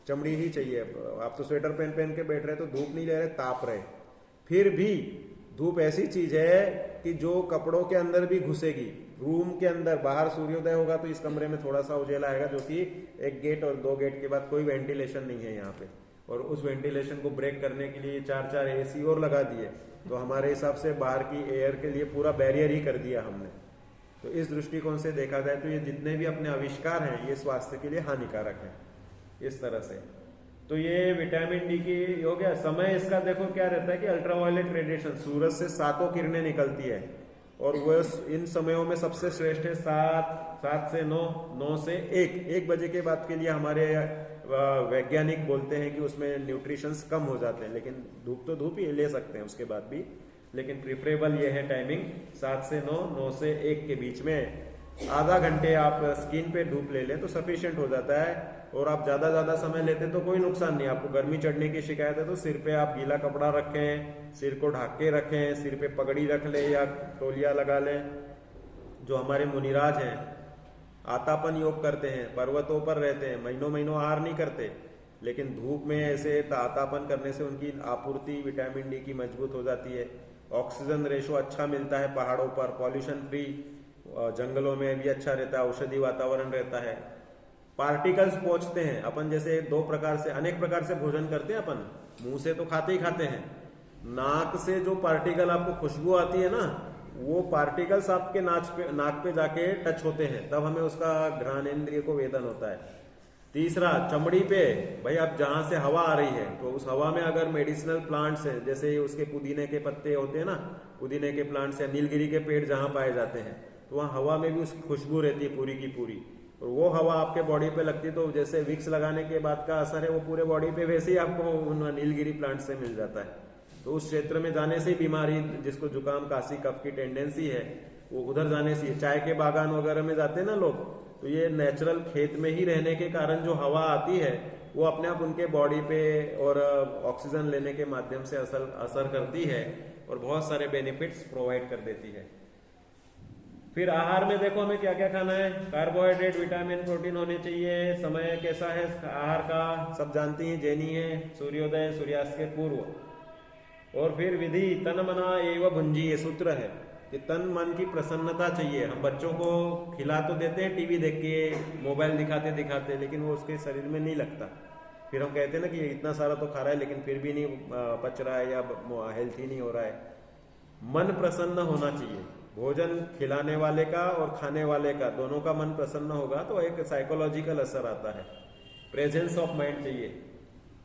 चमड़ी ही चाहिए। आप तो स्वेटर पहन पहन के बैठ रहे तो धूप नहीं ले रहे, ताप रहे, फिर भी धूप ऐसी चीज है कि जो कपड़ों के अंदर भी घुसेगी, रूम के अंदर। बाहर सूर्योदय होगा तो इस कमरे में थोड़ा सा उजेला आएगा, जो कि एक गेट और 2 गेट के बाद कोई वेंटिलेशन नहीं है यहाँ पे, और उस वेंटिलेशन को ब्रेक करने के लिए 4-4 एसी और लगा दिए, तो हमारे हिसाब से बाहर की एयर के लिए पूरा बैरियर ही कर दिया हमने। तो इस दृष्टिकोण से देखा जाए तो ये जितने भी अपने आविष्कार हैं ये स्वास्थ्य के लिए हानिकारक है इस तरह से। तो ये विटामिन डी की हो गया। समय इसका देखो क्या रहता है कि अल्ट्रावायलेट रेडिएशन, सूरज से 7 किरणें निकलती है, और वह इन समयों में सबसे श्रेष्ठ है 7 से 9, 9 से 1 बजे के बाद के लिए हमारे वैज्ञानिक बोलते हैं कि उसमें न्यूट्रिशंस कम हो जाते हैं, लेकिन धूप तो धूप ही ले सकते हैं उसके बाद भी, लेकिन प्रिफरेबल ये है टाइमिंग 7 से 9, 9 से 1 के बीच में आधा घंटे आप स्किन पे धूप ले लें तो सफिशिएंट हो जाता है। और आप ज्यादा समय लेते तो कोई नुकसान नहीं। आपको गर्मी चढ़ने की शिकायत है तो सिर पे आप गीला कपड़ा रखें, सिर को ढक के रखें, सिर पे पगड़ी रख लें या तौलिया लगा लें। जो हमारे मुनिराज हैं आतापन योग करते हैं, पर्वतों पर रहते हैं, महीनों आहार नहीं करते, लेकिन धूप में ऐसे आतापन करने से उनकी आपूर्ति विटामिन डी की मजबूत हो जाती है। ऑक्सीजन रेशो अच्छा मिलता है पहाड़ों पर, पॉल्यूशन फ्री, जंगलों में भी अच्छा रहता है, औषधि वातावरण रहता है। पार्टिकल्स पहुंचते हैं। अपन जैसे 2 प्रकार से, अनेक प्रकार से भोजन करते हैं अपन, मुंह से तो खाते ही खाते हैं, नाक से जो पार्टिकल आपको खुशबू आती है ना, वो पार्टिकल्स आपके नाक पे जाके टच होते हैं, तब हमें उसका घ्राणेंद्रिय को वेदन होता है। तीसरा, चमड़ी पे, भाई अब जहां से हवा आ रही है तो उस हवा में अगर मेडिसिनल प्लांट्स है, जैसे उसके पुदीने के पत्ते होते हैं ना, पुदीने के प्लांट्स या नीलगिरी के पेड़ जहां पाए जाते हैं, तो वहां हवा में भी उसकी खुशबू रहती है पूरी की पूरी, और वो हवा आपके बॉडी पे लगती है तो जैसे विक्स लगाने के बाद का असर है वो पूरे बॉडी पे वैसे ही आपको उन नीलगिरी प्लांट से मिल जाता है। तो उस क्षेत्र में जाने से बीमारी, जिसको जुकाम काशी कफ की टेंडेंसी है, वो उधर जाने से, चाय के बागान वगैरह में जाते हैं ना लोग, तो ये नेचुरल खेत में ही रहने के कारण जो हवा आती है वो अपने आप उनके बॉडी पे और ऑक्सीजन लेने के माध्यम से असर करती है और बहुत सारे बेनिफिट्स प्रोवाइड कर देती है। फिर आहार में देखो हमें क्या क्या खाना है। कार्बोहाइड्रेट, विटामिन, प्रोटीन होने चाहिए। समय कैसा है आहार का, सब जानती हैं, जैनी है, सूर्योदय सूर्यास्त के पूर्व। और फिर विधि, तन मना एवं भुंजी, ये सूत्र है कि तन मन की प्रसन्नता चाहिए। हम बच्चों को खिला तो देते हैं टीवी देख के, मोबाइल दिखाते दिखाते, लेकिन वो उसके शरीर में नहीं लगता। फिर हम कहते हैं ना कि इतना सारा तो खा रहा है लेकिन फिर भी नहीं पच रहा है या हेल्थी नहीं हो रहा है। मन प्रसन्न होना चाहिए। भोजन खिलाने वाले का और खाने वाले का, दोनों का मन प्रसन्न होगा तो एक साइकोलॉजिकल असर आता है। प्रेजेंस ऑफ माइंड चाहिए।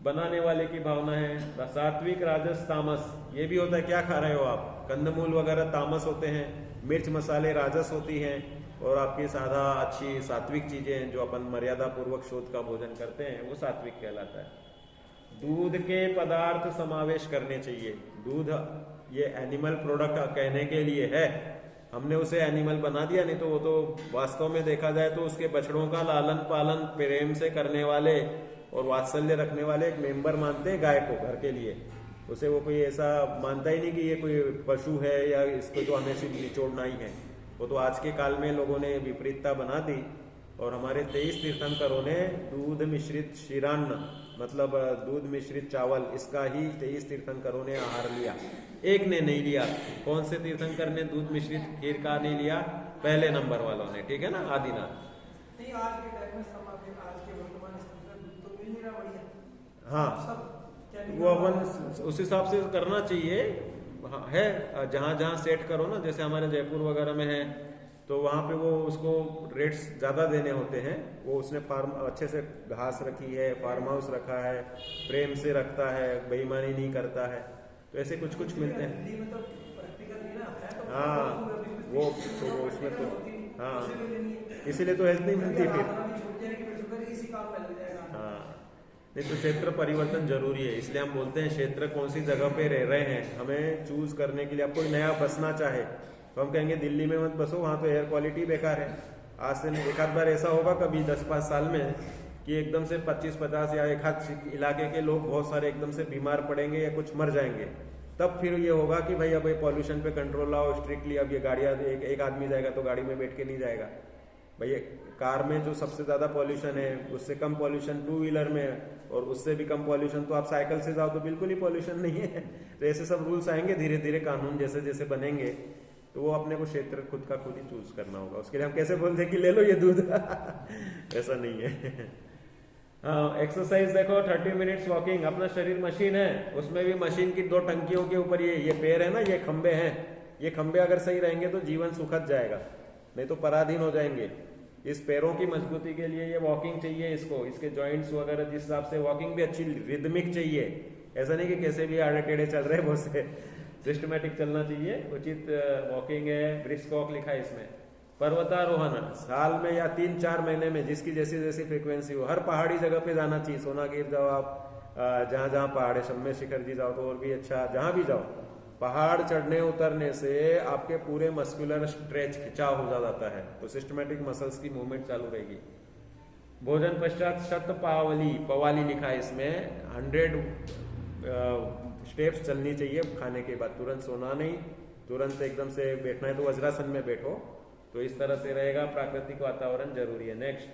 बनाने वाले की भावना है। सात्विक, राजस, तामस, ये भी होता है। क्या खा रहे हो आप? कंदमूल वगैरह तामस होते हैं, मिर्च मसाले राजस होती हैं, और आपकी सादा अच्छी सात्विक चीजें जो अपन मर्यादा पूर्वक शोध का भोजन करते हैं वो सात्विक कहलाता है। दूध के पदार्थ समावेश करने चाहिए। दूध ये एनिमल प्रोडक्ट कहने के लिए है, हमने उसे एनिमल बना दिया, नहीं तो वो तो वास्तव में देखा जाए तो उसके बछड़ों का लालन पालन प्रेम से करने वाले और वात्सल्य रखने वाले एक मेंबर मानते हैं गाय को घर के लिए। उसे वो कोई ऐसा मानता ही नहीं कि ये कोई पशु है या इसको तो हमें सिर्फ निचोड़ना ही है। वो तो आज के काल में लोगों ने विपरीतता बना दी, और हमारे 23 तीर्थंकरों ने दूध मिश्रित शिरान्न, मतलब दूध मिश्रित चावल, इसका ही 23 तीर्थंकरों ने आहार लिया। एक ने नहीं लिया। कौन से तीर्थंकर ने दूध मिश्रित खीर का नहीं लिया? पहले नंबर वालों ने, ठीक है ना, आदिनाथ। नहीं, आज के टाइम में आज के वर्तमान स्थिति में दूध तो मिल नहीं रहा बढ़िया। हाँ, वो अपन उस हिसाब से करना चाहिए। हाँ, है जहां जहां सेट करो ना, जैसे हमारे जयपुर वगैरह में है तो वहां पे वो उसको रेट्स ज्यादा देने होते हैं। वो उसने फार्म अच्छे से घास रखी है, फार्म हाउस रखा है, प्रेम से रखता है, बेईमानी नहीं करता है, तो ऐसे कुछ कुछ मिलते हैं। हाँ, वो तो उसमें तो हाँ, इसीलिए तो हेल्थ नहीं मिलती फिर। हाँ, नहीं तो क्षेत्र परिवर्तन जरूरी है। इसलिए हम बोलते हैं क्षेत्र कौन सी जगह पे रह रहे हैं, हमें चूज करने के लिए। आप कोई नया बसना चाहे तो हम कहेंगे दिल्ली में मत बसो, वहां तो एयर क्वालिटी बेकार है। आज से नहीं, एक आध बार ऐसा होगा कभी 10-5 साल में कि एकदम से 25-50 या एक आध इलाके के लोग बहुत सारे एकदम से बीमार पड़ेंगे या कुछ मर जाएंगे। तब फिर ये होगा कि भाई अब पॉल्यूशन पे कंट्रोल लाओ स्ट्रिक्टली। अब ये गाड़ियां एक आदमी जाएगा तो गाड़ी में बैठ के नहीं जाएगा, भाई कार में जो सबसे ज्यादा पॉल्यूशन है उससे कम पॉल्यूशन टू व्हीलर में है, और उससे भी कम पॉल्यूशन तो आप साइकिल से जाओ तो बिल्कुल ही पॉल्यूशन नहीं है। तो ऐसे सब रूल्स आएंगे धीरे धीरे, कानून जैसे जैसे बनेंगे, तो वो अपने को क्षेत्र खुद का खुद ही चूज करना होगा। उसके लिए हम कैसे बोलते हैं कि ले लो ये दूध ऐसा नहीं है। हाँ, एक्सरसाइज देखो 30 मिनट्स वॉकिंग। अपना शरीर मशीन है, उसमें भी मशीन की 2 टंकियों के ऊपर ये पैर है ना, ये खंबे हैं। ये खंबे अगर सही रहेंगे तो जीवन सुखद जाएगा, नहीं तो पराधीन हो जाएंगे। इस पैरों की मजबूती के लिए ये वॉकिंग चाहिए इसको, इसके जॉइंट्स वगैरह जिस हिसाब से वॉकिंग भी अच्छी रिदमिक चाहिए। ऐसा नहीं कि कैसे भी आड़े टेढ़े चल रहे हैं, बहुत से सिस्टमेटिक चलना चाहिए, उचित वॉकिंग है। ब्रिस्क वॉक लिखा है इसमें। पर्वतारोहण साल में या 3-4 महीने में जिसकी जैसी जैसी फ्रीक्वेंसी हो, हर पहाड़ी जगह पे जाना चाहिए। सोनागिर जाओ आप, जहां जहां पहाड़ है, शम्य शिखर जी जाओ तो और भी अच्छा, जहां भी जाओ। पहाड़ चढ़ने उतरने से आपके पूरे मस्कुलर स्ट्रेच खिंचाव हो जाता है, तो सिस्टमेटिक मसल्स की मूवमेंट चालू रहेगी। भोजन पश्चात शत पवाली लिखा है इसमें। 100 स्टेप्स चलनी चाहिए खाने के बाद। तुरंत सोना नहीं, तुरंत एकदम से बैठना है तो वज्रासन में बैठो, तो इस तरह से रहेगा। प्राकृतिक वातावरण जरूरी है। नेक्स्ट,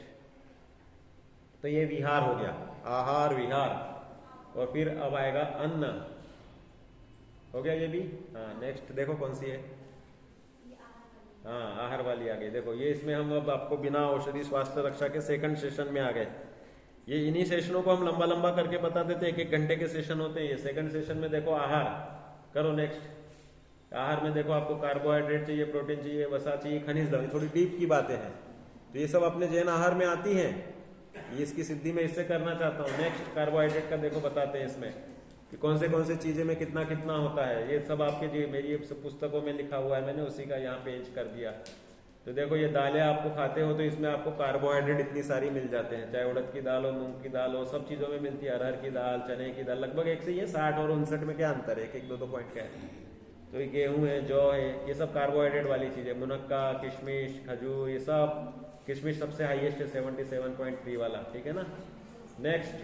तो ये विहार हो गया, आहार विहार। और फिर अब आएगा अन्न, हो गया ये भी। हाँ, नेक्स्ट देखो कौन सी है। हाँ, आहार वाली आ गई। देखो ये इसमें हम अब आपको बिना औषधि स्वास्थ्य रक्षा के सेकंड सेशन में आ गए। ये इन्हीं सेशनों को हम लंबा लंबा करके बता देते हैं, 1-1 घंटे के सेशन होते हैं। ये सेकंड सेशन में देखो आहार करो। नेक्स्ट, आहार में देखो आपको कार्बोहाइड्रेट चाहिए, प्रोटीन चाहिए, वसा चाहिए, खनिज लवण, थोड़ी डीप की बातें हैं, तो ये सब अपने जैन आहार में आती हैं। ये इसकी सिद्धि में इससे करना चाहता हूँ। नेक्स्ट, कार्बोहाइड्रेट का देखो बताते हैं इसमें कि कौन से चीजें में कितना कितना होता है। ये सब आपके जी मेरी पुस्तकों में लिखा हुआ है, मैंने उसी का यहाँ पेज कर दिया। तो देखो ये दालें आपको खाते हो तो इसमें आपको कार्बोहाइड्रेट इतनी सारी मिल जाते हैं, चाहे उड़द की दाल हो, मूंग की दाल हो, सब चीजों में मिलती है। अरहर की दाल, चने की दाल, लगभग एक से ही है। 60 और 59 में क्या अंतर है, 1-1, 2 पॉइंट क्या है। तो ये गेहूं है, जौ है, ये सब कार्बोहाइड्रेट वाली चीजें। मुनक्का, किशमिश, खजूर, ये सब। किशमिश सबसे हाईएस्ट है 77.3 वाला, ठीक है ना। नेक्स्ट,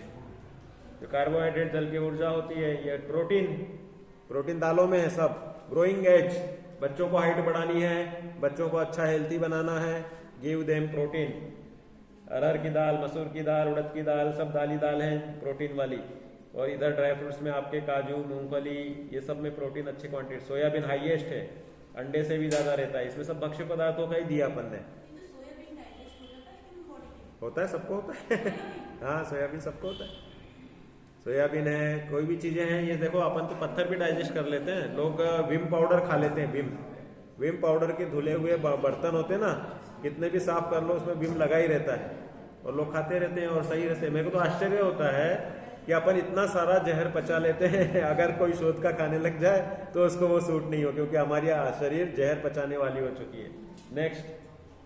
जो कार्बोहाइड्रेट जल की ऊर्जा होती है। ये प्रोटीन दालों में है सब। ग्रोइंग एज, बच्चों को हाइट बढ़ानी है, बच्चों को अच्छा हेल्थी बनाना है, गिव देम प्रोटीन। अरहर की दाल, मसूर की दाल, उड़द की दाल, सब दाली दाल है प्रोटीन वाली। और इधर ड्राई फ्रूट्स में आपके काजू, मूंगफली, ये सब में प्रोटीन अच्छी क्वांटिटी। सोयाबीन हाईएस्ट है, अंडे से भी ज्यादा रहता है। इसमें सब भक्ष्य पदार्थों का ही दिया अपन ने। होता है, सबको होता है हाँ, सोयाबीन सबको होता है। सोयाबीन है, कोई भी चीजें हैं। ये देखो अपन तो पत्थर भी डाइजेस्ट कर लेते हैं। लोग विम पाउडर खा लेते हैं। विम पाउडर के धुले हुए बर्तन होते हैं ना, कितने भी साफ कर लो उसमें विम लगा ही रहता है, और लोग खाते रहते हैं और सही रहते हैं। मेरे को तो आश्चर्य होता है कि अपन इतना सारा जहर पचा लेते हैं, अगर कोई शोध का खाने लग जाए तो उसको वो सूट नहीं हो, क्योंकि हमारी शरीर जहर पचाने वाली हो चुकी है। नेक्स्ट,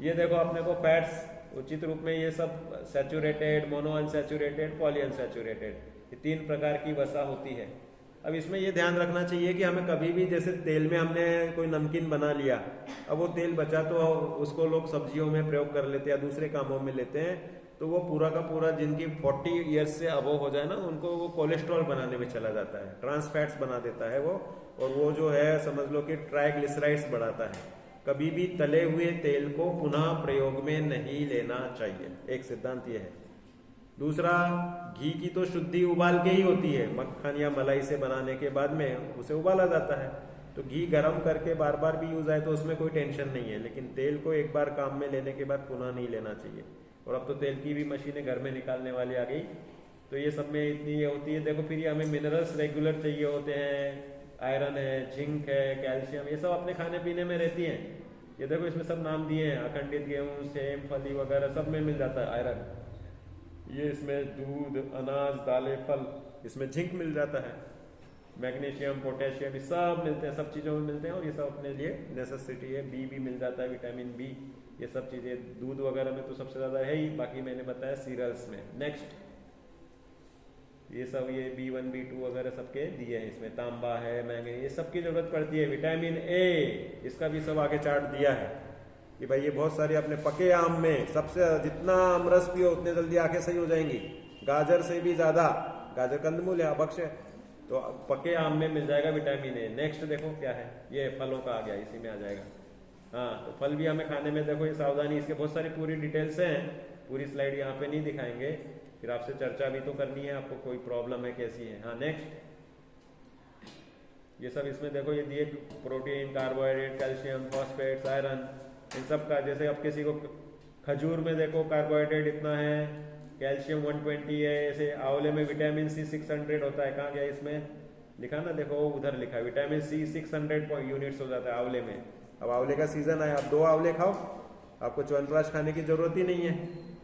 ये देखो अपने को फैट्स उचित रूप में, ये सब saturated, mono unsaturated, poly unsaturated, ये 3 प्रकार की वसा होती है। अब इसमें ये ध्यान रखना चाहिए कि हमें कभी भी, जैसे तेल में हमने कोई नमकीन बना लिया, अब वो तेल बचा तो उसको लोग सब्जियों में प्रयोग कर लेते हैं या दूसरे कामों में लेते हैं, तो वो पूरा का पूरा जिनकी 40 ईयर्स से अबव हो जाए ना, उनको वो कोलेस्ट्रॉल बनाने में चला जाता है, ट्रांस फैट्स बना देता है वो, और वो जो है समझ लो कि ट्राइग्लिसराइड्स बढ़ाता है। कभी भी तले हुए तेल को पुनः प्रयोग में नहीं लेना चाहिए, एक सिद्धांत ये है। दूसरा, घी की तो शुद्धि उबाल के ही होती है। मक्खन या मलाई से बनाने के बाद में उसे उबाला जाता है, तो घी गर्म करके बार बार भी यूज आए तो उसमें कोई टेंशन नहीं है, लेकिन तेल को एक बार काम में लेने के बाद पुनः नहीं लेना चाहिए। और अब तो तेल की भी मशीनें घर में निकालने वाली आ गई, तो ये सब में इतनी ये होती है। देखो फिर ये हमें मिनरल्स रेगुलर चाहिए होते हैं, आयरन है, जिंक है, कैल्शियम, ये सब अपने खाने पीने में रहती हैं। ये देखो इसमें सब नाम दिए हैं, अखंडित गेहूं, सेम, फली वगैरह सब में मिल जाता है आयरन। ये इसमें दूध, अनाज, दालें, फल, इसमें जिंक मिल जाता है, मैग्नीशियम, पोटेशियम, ये सब मिलते हैं, सब चीजों में मिलते हैं, और ये सब अपने लिए नेसेसिटी है। बी भी मिल जाता है, विटामिन बी, ये सब चीजें दूध वगैरह में तो सबसे ज्यादा है ही, बाकी मैंने बताया सीरियल्स में। नेक्स्ट, ये सब ये B1, B2 वगैरह सबके दिए हैं इसमें। तांबा है, मैंगनीज, ये सब की जरूरत पड़ती है। विटामिन ए, इसका भी सब आगे चार्ट दिया है कि भाई ये बहुत सारे अपने पके आम में, सबसे जितना आमरस पियो उतने जल्दी आंखें सही हो जाएंगी, गाजर से भी ज्यादा, गाजर कंदमूल है, अभक्ष है, तो पके आम में मिल जाएगा विटामिन ए। नेक्स्ट देखो क्या है, ये फलों का आ गया, इसी में आ जाएगा। हाँ, तो फल भी हमें खाने में, देखो ये सावधानी, इसके बहुत सारी पूरी डिटेल्स हैं, पूरी स्लाइड यहाँ पे नहीं दिखाएंगे, फिर आपसे चर्चा भी तो करनी है, आपको कोई प्रॉब्लम है कैसी है। हाँ नेक्स्ट, ये सब इसमें देखो ये दिए, protein, carbohydrate, calcium, phosphates, iron, इन सब का, जैसे अब किसी को खजूर में देखो कार्बोहाइड्रेट इतना है, कैल्शियम 120 है, ऐसे आंवले में विटामिन सी 600 होता है, कहाँ गया इसमें लिखा ना, देखो उधर लिखा है विटामिन सी 600 यूनिट्स हो जाता है आंवले में। अब आंवले का सीजन है, आप 2 आंवले खाओ, आपको च्यवनप्राश खाने की जरूरत ही नहीं है,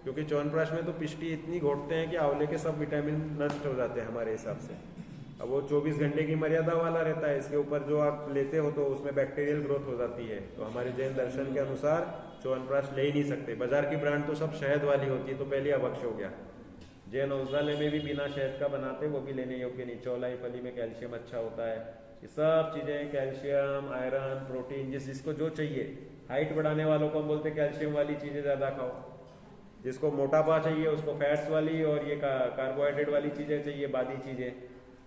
क्योंकि च्यवनप्राश में तो पिष्टी इतनी घोटते हैं कि आंवले के सब विटामिन नष्ट हो जाते हैं हमारे हिसाब से। अब वो 24 घंटे की मर्यादा वाला रहता है, इसके ऊपर जो आप लेते हो तो उसमें बैक्टीरियल ग्रोथ हो जाती है, तो हमारे जैन दर्शन के अनुसार च्यवनप्राश ले ही नहीं सकते। बाजार की ब्रांड तो सब शहद वाली होती है, तो पहले अभक्ष हो गया। जैन औषधालय में भी बिना शहद का बनाते, वो भी लेने योग्य नहीं। चौलाई फली में कैल्शियम अच्छा होता है, ये सब चीजें, कैल्शियम, आयरन, प्रोटीन, जिसको जो चाहिए। हाइट बढ़ाने वालों को हम बोलते कैल्शियम वाली चीजें ज्यादा खाओ, जिसको मोटापा चाहिए उसको फैट्स वाली, और ये कार्बोहाइड्रेट वाली चीजें चाहिए, बादी चीजें,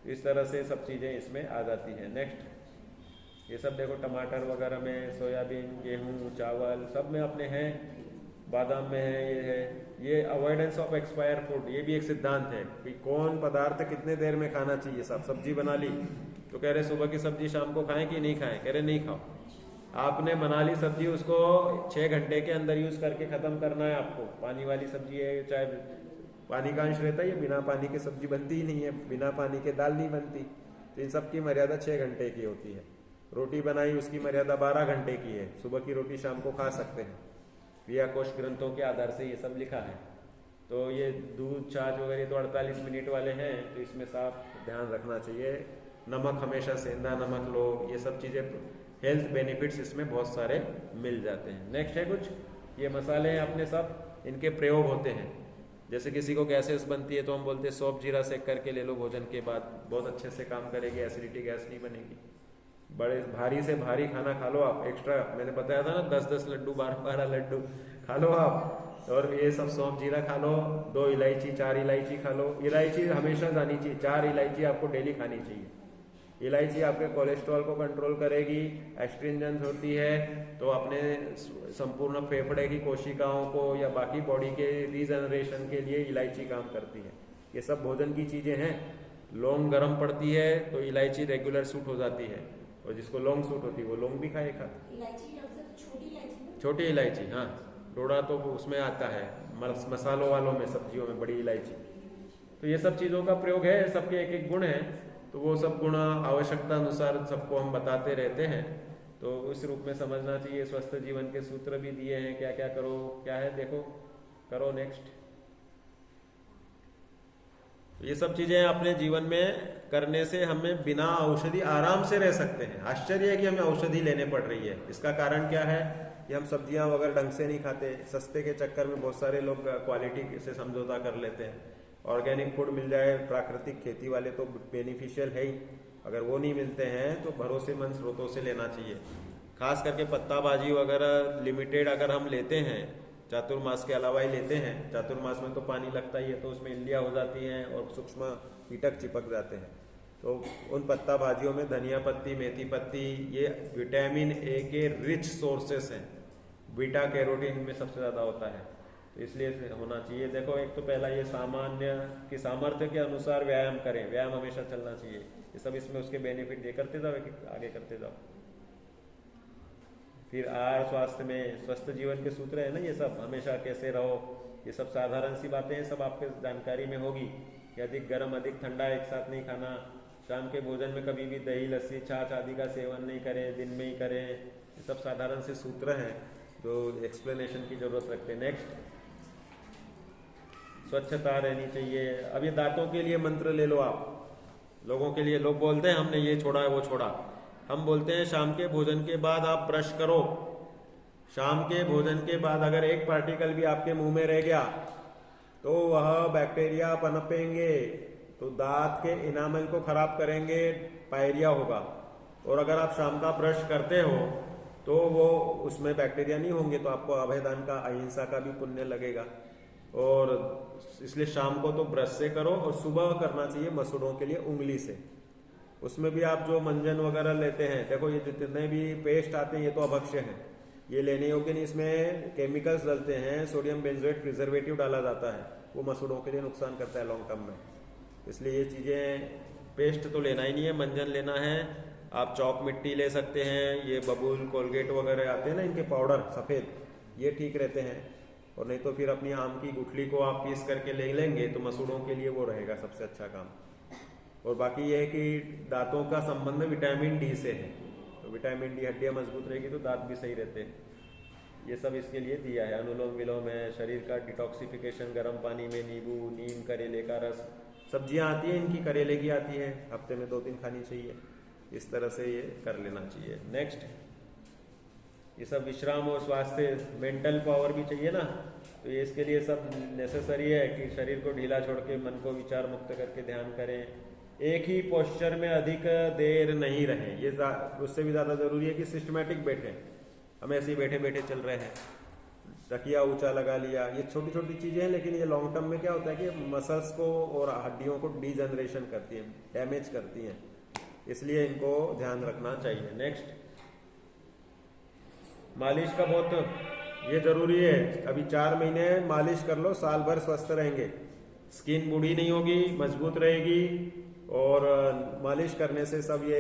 इस तरह से सब चीजें इसमें आ जाती हैं। नेक्स्ट, ये सब देखो टमाटर वगैरह में, सोयाबीन, गेहूं, चावल सब में अपने हैं, बादाम में है, ये है। ये अवॉइडेंस ऑफ एक्सपायर फूड, ये भी एक सिद्धांत है कि कौन पदार्थ कितने देर में खाना चाहिए। सब सब्जी बना ली तो कह रहे सुबह की सब्जी शाम को खाएं कि नहीं खाएं, कह रहे नहीं खाओ। आपने बना ली सब्जी, उसको 6 घंटे के अंदर यूज करके खत्म करना है आपको। पानी वाली सब्जी है, चाहे पानी का अंश रहता है, ये बिना पानी के सब्जी बनती ही नहीं है, बिना पानी के दाल नहीं बनती। तो इन सब की मर्यादा 6 घंटे की होती है। रोटी बनाई, उसकी मर्यादा 12 घंटे की है, सुबह की रोटी शाम को खा सकते हैं। क्रिया कोश ग्रंथों के आधार से ये सब लिखा है। तो ये दूध, छाछ वगैरह तो 48 मिनट वाले हैं, तो इसमें साफ ध्यान रखना चाहिए। नमक हमेशा सेंधा नमक लो, ये सब चीजें, हेल्थ बेनिफिट्स इसमें बहुत सारे मिल जाते हैं। नेक्स्ट है कुछ, ये मसाले हैं अपने सब, इनके प्रयोग होते हैं। जैसे किसी को गैसेस बनती है तो हम बोलते हैं सौंफ जीरा सेक करके ले लो भोजन के बाद, बहुत अच्छे से काम करेगी, एसिडिटी गैस नहीं बनेगी। बड़े भारी से भारी खाना खा लो आप, एक्स्ट्रा, मैंने बताया था ना 10-10 लड्डू, 12-12 लड्डू खा लो आप, और ये सब सौंफ जीरा खा लो, 2 इलायची, 4 इलायची खा लो। इलायची हमेशा जानी चाहिए, 4 इलायची आपको डेली खानी चाहिए। इलायची आपके कोलेस्ट्रॉल को कंट्रोल करेगी, एस्ट्रिंजेंस होती है, तो अपने संपूर्ण फेफड़े की कोशिकाओं को या बाकी बॉडी के रीजनरेशन के लिए इलायची काम करती है। ये सब भोजन की चीजें हैं। लौंग गर्म पड़ती है तो इलायची रेगुलर सूट हो जाती है, और जिसको लौंग सूट होती है वो लौंग भी खाएगा। छोटी इलायची, हाँ, डोडा तो उसमें आता है, मसालों वालों में, सब्जियों में बड़ी इलायची। तो ये सब चीजों का प्रयोग है, सबके एक एक गुण है, तो वो सब गुण आवश्यकता अनुसार सबको हम बताते रहते हैं। तो इस रूप में समझना चाहिए। स्वस्थ जीवन के सूत्र भी दिए हैं, क्या क्या करो, क्या है देखो, करो। नेक्स्ट, ये सब चीजें अपने जीवन में करने से हमें बिना औषधि आराम से रह सकते हैं। आश्चर्य है कि हमें औषधि लेने पड़ रही है। इसका कारण क्या है कि हम सब्जियां वगैरह ढंग से नहीं खाते। सस्ते के चक्कर में बहुत सारे लोग क्वालिटी से समझौता कर लेते हैं। ऑर्गेनिक फूड मिल जाए, प्राकृतिक खेती वाले तो बेनिफिशियल है ही, अगर वो नहीं मिलते हैं तो भरोसेमंद स्रोतों से लेना चाहिए। खास करके पत्ता भाजी वगैरह लिमिटेड अगर हम लेते हैं, चातुर्मास के अलावा ही लेते हैं, चातुर्मास में तो पानी लगता ही है, तो उसमें इल्लियाँ हो जाती हैं और सूक्ष्म कीटक चिपक जाते हैं। तो उन पत्ता भाजियों में धनिया पत्ती, मेथी पत्ती, ये विटामिन ए के रिच सोर्सेस हैं। बीटा कैरोटीन में सबसे ज्यादा होता है, तो इसलिए होना चाहिए। देखो, एक तो पहला ये सामान्य की सामर्थ्य के अनुसार व्यायाम करें, व्यायाम हमेशा चलना चाहिए। ये सब इसमें उसके बेनिफिट ये करते जाओ, आगे करते जाओ। फिर आहार स्वास्थ्य में स्वस्थ जीवन के सूत्र है ना, ये सब हमेशा कैसे रहो, ये सब साधारण सी बातें हैं, सब आपके जानकारी में होगी कि अधिक गर्म अधिक ठंडा एक साथ नहीं खाना, शाम के भोजन में कभी भी दही लस्सी छाछ आदि का सेवन नहीं करें, दिन में ही करें। ये सब साधारण से सूत्र हैं जो एक्सप्लेनेशन की जरूरत रखते हैं। नेक्स्ट, स्वच्छता रहनी चाहिए। अब ये दांतों के लिए मंत्र ले लो आप। लोगों के लिए लोग बोलते हैं हमने ये छोड़ा है वो छोड़ा, हम बोलते हैं शाम के भोजन के बाद आप ब्रश करो। शाम के भोजन के बाद अगर एक पार्टिकल भी आपके मुंह में रह गया तो वह बैक्टीरिया पनपेंगे, तो दांत के इनामल को खराब करेंगे, पायरिया होगा। और अगर आप शाम का ब्रश करते हो तो वो उसमें बैक्टीरिया नहीं होंगे, तो आपको अभयदान का, अहिंसा का भी पुण्य लगेगा। और इसलिए शाम को तो ब्रश से करो, और सुबह करना चाहिए मसूड़ों के लिए उंगली से। उसमें भी आप जो मंजन वगैरह लेते हैं, देखो ये जितने भी पेस्ट आते हैं ये तो अभक्ष्य हैं, ये लेने योग्य नहीं, इसमें केमिकल्स डलते हैं, सोडियम बेंजोएट प्रिजर्वेटिव डाला जाता है, वो मसूड़ों के लिए नुकसान करता है लॉन्ग टर्म में। इसलिए ये चीज़ें, पेस्ट तो लेना ही नहीं है, मंजन लेना है। आप चौक मिट्टी ले सकते हैं, ये बबूल कोलगेट वगैरह आते हैं ना इनके पाउडर सफ़ेद, ये ठीक रहते हैं। और नहीं तो फिर अपनी आम की गुठली को आप पीस करके ले लेंगे तो मसूड़ों के लिए वो रहेगा सबसे अच्छा काम। और बाकी ये है कि दांतों का संबंध विटामिन डी से है, तो विटामिन डी, हड्डियाँ मजबूत रहेगी तो दांत भी सही रहते हैं। ये सब इसके लिए दिया है। अनुलोम विलोम है, शरीर का डिटॉक्सिफिकेशन, गर्म पानी में नींबू, नीम, करेले का रस, सब्जियां आती हैं इनकी, करेले की आती है, हफ्ते में 2 दिन खानी चाहिए। इस तरह से ये कर लेना चाहिए। नेक्स्ट, ये सब विश्राम और स्वास्थ्य, मेंटल पावर भी चाहिए ना, तो ये इसके लिए सब नेसेसरी है कि शरीर को ढीला छोड़ के मन को विचार मुक्त करके ध्यान करें। एक ही पोस्चर में अधिक देर नहीं रहे, ये उससे भी ज़्यादा ज़रूरी है कि सिस्टमेटिक बैठे। हम ऐसे ही बैठे बैठे चल रहे हैं, तकिया ऊंचा लगा लिया, ये छोटी छोटी चीज़ें हैं, लेकिन ये लॉन्ग टर्म में क्या होता है कि मसल्स को और हड्डियों को डीजनरेशन करती हैं, डैमेज करती हैं, इसलिए इनको ध्यान रखना चाहिए। नेक्स्ट, मालिश का बहुत ये जरूरी है। अभी 4 महीने मालिश कर लो, साल भर स्वस्थ रहेंगे, स्किन बूढ़ी नहीं होगी, मजबूत रहेगी। और मालिश करने से सब ये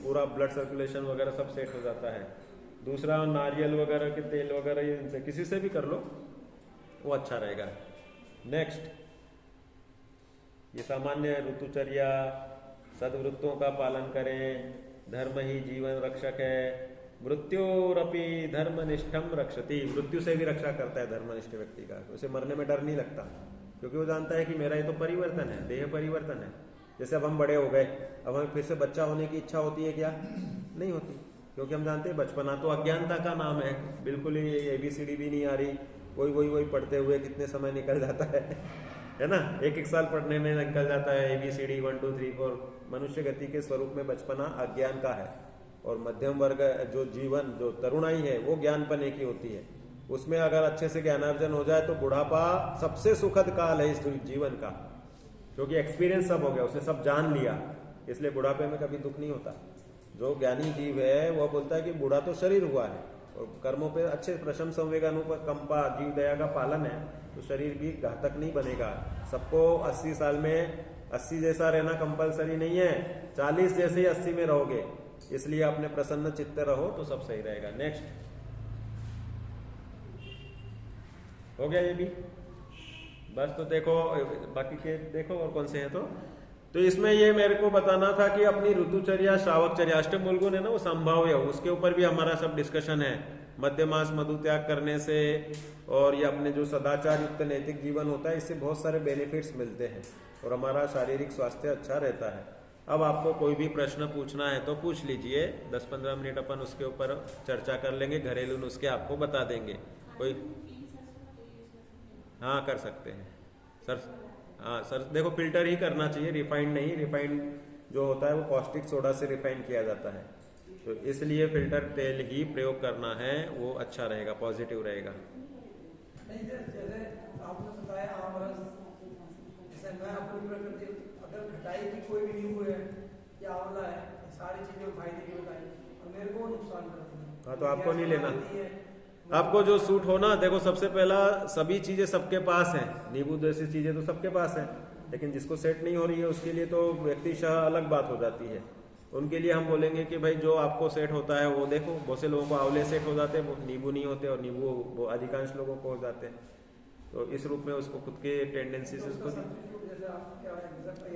पूरा ब्लड सर्कुलेशन वगैरह सब सेट हो जाता है। दूसरा, नारियल वगैरह के तेल वगैरह ये इनसे किसी से भी कर लो, वो अच्छा रहेगा। नेक्स्ट, ये सामान्य ऋतुचर्या, सद्वृत्तों का पालन करें, धर्म ही जीवन रक्षक है, मृत्युरपि धर्मनिष्ठम रक्षति, मृत्यु से भी रक्षा करता है धर्मनिष्ठ व्यक्ति का। उसे मरने में डर नहीं लगता, क्योंकि वो जानता है कि मेरा ये तो परिवर्तन है, देह परिवर्तन है। जैसे अब हम बड़े हो गए, अब हमें फिर से बच्चा होने की इच्छा होती है क्या? नहीं होती, क्योंकि हम जानते हैं बचपना तो अज्ञानता का नाम है, बिल्कुल ही ABCD भी नहीं आ रही, वही पढ़ते हुए कितने समय निकल जाता है ना, एक साल पढ़ने में निकल जाता है, ABCD 1 2 3 4। मनुष्य गति के स्वरूप में बचपना अज्ञान का है, और मध्यम वर्ग जो जीवन, जो तरुणाई है, वो ज्ञानपने की होती है। उसमें अगर अच्छे से ज्ञानार्जन हो जाए तो बुढ़ापा सबसे सुखद काल है इस जीवन का, क्योंकि एक्सपीरियंस सब हो गया, उसने सब जान लिया, इसलिए बुढ़ापे में कभी दुख नहीं होता। जो ज्ञानी जीव है वह बोलता है कि बूढ़ा तो शरीर हुआ है, और कर्मों पे अच्छे प्रशम संवेगानुकंपा जीव दया का पालन है, तो शरीर भी घातक नहीं बनेगा। सबको 80 साल में 80 जैसा रहना कंपलसरी नहीं है, 40 जैसे ही 80 में रहोगे, इसलिए अपने प्रसन्न चित्त रहो तो सब सही रहेगा। नेक्स्ट, हो गया ये भी, बस। तो देखो बाकी के देखो और कौन से हैं। तो इसमें ये मेरे को बताना था कि अपनी ऋतुचर्या, श्रावकचर्या, अष्टमूलगुण है ना, वो संभाव्य, उसके ऊपर भी हमारा सब डिस्कशन है। मध्यमास मधु त्याग करने से, और ये अपने जो सदाचार युक्त नैतिक जीवन होता है, इससे बहुत सारे बेनिफिट्स मिलते हैं और हमारा शारीरिक स्वास्थ्य अच्छा रहता है। अब आपको कोई भी प्रश्न पूछना है तो पूछ लीजिए, 10-15 मिनट अपन उसके ऊपर चर्चा कर लेंगे, घरेलू नुस्खे आपको बता देंगे। कोई, हाँ कर सकते हैं सर। हाँ सर, देखो फिल्टर ही करना चाहिए, रिफाइंड नहीं। रिफाइंड जो होता है वो कॉस्टिक सोडा से रिफाइन किया जाता है, तो इसलिए फिल्टर तेल ही प्रयोग करना है, वो अच्छा रहेगा, पॉजिटिव रहेगा। नहीं, जैसे आपने बताया आम रस, जैसे मैं अपनी प्रकृति, अगर खटाई की कोई भी नींबू है या आंवला है, सारी चीजें फायदे की बताई, और मेरे को नुकसान करती है। हाँ, तो आपको नहीं लेना, आपको जो सूट हो ना। देखो सबसे पहला, सभी चीजें सबके पास हैं, नींबू जैसी चीजें तो सबके पास हैं, लेकिन जिसको सेट नहीं हो रही है उसके लिए तो व्यक्तिशः अलग बात हो जाती है। उनके लिए हम बोलेंगे कि भाई जो आपको सेट होता है वो देखो। बहुत से लोगों को आंवले सेट हो जाते हैं, वो नींबू नहीं होते, और नींबू वो अधिकांश लोगों को हो जाते हैं। तो इस रूप में उसको खुद के टेंडेंसी से उसको,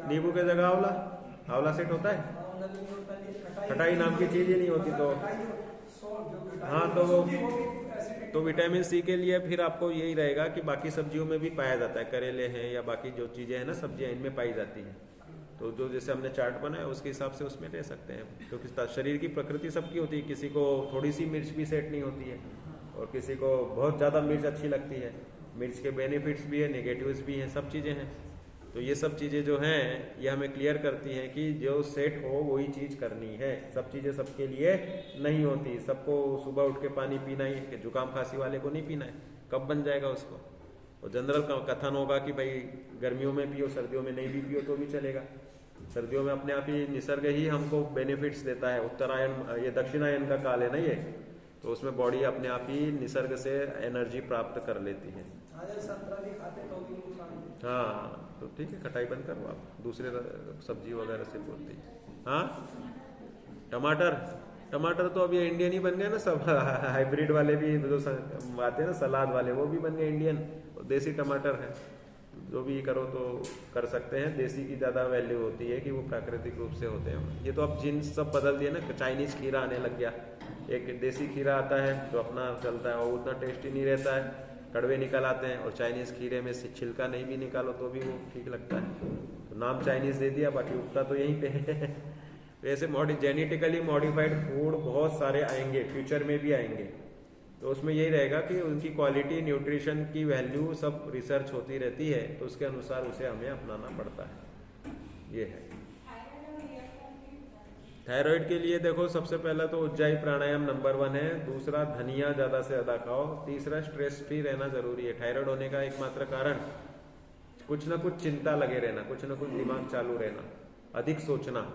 नींबू के जगह आंवला सेट होता है, खटाई नाम की चीज ही नहीं होती। तो हाँ, तो विटामिन सी के लिए फिर आपको यही रहेगा कि बाकी सब्जियों में भी पाया जाता है, करेले हैं या बाकी जो चीजें हैं ना सब्जियां, इनमें पाई जाती हैं। तो जो जैसे हमने चार्ट बनाया उसके हिसाब से उसमें रह सकते हैं, क्योंकि शरीर की प्रकृति सबकी होती है। किसी को थोड़ी सी मिर्च भी सेट नहीं होती है, और किसी को बहुत ज़्यादा मिर्च अच्छी लगती है। मिर्च के बेनिफिट्स भी है, नेगेटिव्स भी हैं, सब चीज़ें हैं। तो ये सब चीज़ें जो हैं ये हमें क्लियर करती हैं कि जो सेट हो वही चीज़ करनी है। सब चीज़ें सबके लिए नहीं होती। सबको सुबह उठ के पानी पीना ही, कि जुकाम खांसी वाले को नहीं पीना है, कब बन जाएगा उसको। और जनरल कथन होगा कि भाई गर्मियों में पियो, सर्दियों में नहीं भी पियो तो भी चलेगा। सर्दियों में अपने आप ही निसर्ग ही हमको बेनिफिट्स देता है। उत्तरायण, ये दक्षिणायन का काल है ना ये, तो उसमें बॉडी अपने आप ही निसर्ग से एनर्जी प्राप्त कर लेती है। अगर संतरा भी खाते तो भी नुकसान है। हाँ तो ठीक है, खटाई बंद करो आप, दूसरे सब्जी वगैरह से बोलती है। हाँ टमाटर, टमाटर तो अब ये इंडियन ही बन गए ना सब, हाइब्रिड वाले भी जो आते हैं ना सलाद वाले, वो भी बन गए इंडियन। देसी टमाटर है, जो भी करो तो कर सकते हैं। देसी की ज़्यादा वैल्यू होती है कि वो प्राकृतिक रूप से होते हैं। ये तो अब जीन सब बदल दिए ना, चाइनीज खीरा आने लग गया। एक देसी खीरा आता है जो अपना चलता है, और उतना टेस्टी नहीं रहता है, कड़वे निकल आते हैं। और चाइनीज खीरे में से छिलका नहीं भी निकालो तो भी वो ठीक लगता है, तो नाम चाइनीज दे दिया, बाकी उगता तो यहीं पे है। वैसे जेनेटिकली मॉडिफाइड फूड बहुत सारे आएंगे, फ्यूचर में भी आएंगे। तो उसमें यही रहेगा कि उनकी क्वालिटी, न्यूट्रिशन की वैल्यू सब रिसर्च होती रहती है, तो उसके अनुसार उसे हमें अपनाना पड़ता है। ये है थायराइड के लिए। देखो सबसे पहला तो उज्जाई प्राणायाम नंबर 1 है, दूसरा धनिया ज़्यादा से ज़्यादा खाओ, तीसरा स्ट्रेस फ्री रहना जरूरी है। थायराइड होने का एकमात्र कारण कुछ ना कुछ चिंता लगे रहना, कुछ ना कुछ दिमाग चालू रहना, अधिक सोचना।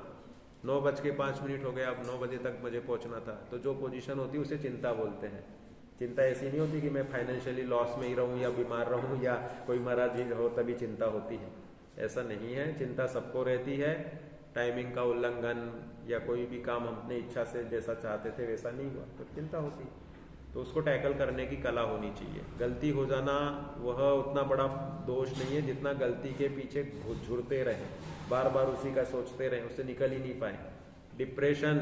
9:05 हो गया, अब 9 बजे तक मुझे पहुंचना था, तो जो पोजीशन होती है उसे चिंता बोलते हैं। चिंता ऐसी नहीं होती कि मैं फाइनेंशियली लॉस में ही रहूं या बीमार रहूं या कोई मरा जी हो तभी चिंता होती है, ऐसा नहीं है। चिंता सबको रहती है, टाइमिंग का उल्लंघन या कोई भी काम अपने इच्छा से जैसा चाहते थे वैसा नहीं हुआ तो चिंता होती, तो उसको टैकल करने की कला होनी चाहिए। गलती हो जाना वह उतना बड़ा दोष नहीं है जितना गलती के पीछे झुरते रहे, बार बार उसी का सोचते रहे, उससे निकल ही नहीं पाए। डिप्रेशन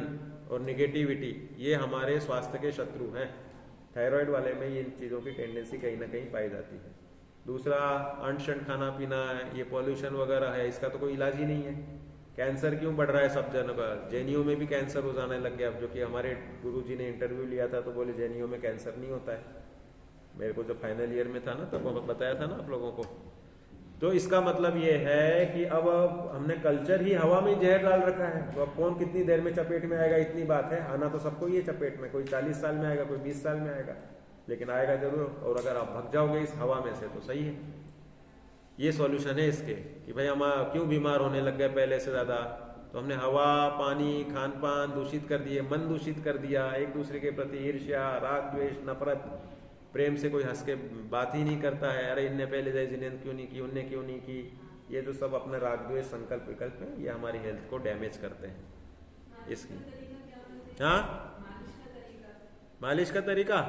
और निगेटिविटी ये हमारे स्वास्थ्य के शत्रु हैं। थायराइड वाले में इन चीज़ों की टेंडेंसी कहीं ना कहीं पाई जाती है। दूसरा अनशन खाना पीना, ये पॉल्यूशन वगैरह है, इसका तो कोई इलाज ही नहीं है। कैंसर क्यों बढ़ रहा है सब जनों का, जेएनयू में भी कैंसर हो जाने लग गया अब, जो कि हमारे गुरुजी ने इंटरव्यू लिया था तो बोले जेएनयू में कैंसर नहीं होता है। मेरे को जब फाइनल ईयर में था ना तब बताया था ना आप लोगों को। तो इसका मतलब ये है कि अब हमने कल्चर ही हवा में जहर डाल रखा है, तो अब कौन कितनी देर में चपेट में आएगा, इतनी बात है। आना तो सबको ही है चपेट में, कोई 40 साल में आएगा, कोई 20 साल में आएगा, लेकिन आएगा जरूर। और अगर आप भग जाओगे इस हवा में से तो सही है। ये सॉल्यूशन है इसके कि भाई हम क्यों बीमार होने लग गए पहले से ज्यादा, तो हमने हवा, पानी, खान पान दूषित कर दिए, मन दूषित कर दिया, एक दूसरे के प्रति ईर्ष्या, राग, द्वेष, नफरत, प्रेम से कोई हंस के बात ही नहीं करता है। अरे इनने पहले जिन्हें क्यों नहीं की, उनने क्यों नहीं की, ये जो सब अपने राग द्वेष संकल्प विकल्प है ये हमारी हेल्थ को डैमेज करते हैं। इसकी हाँ मालिश का तरीका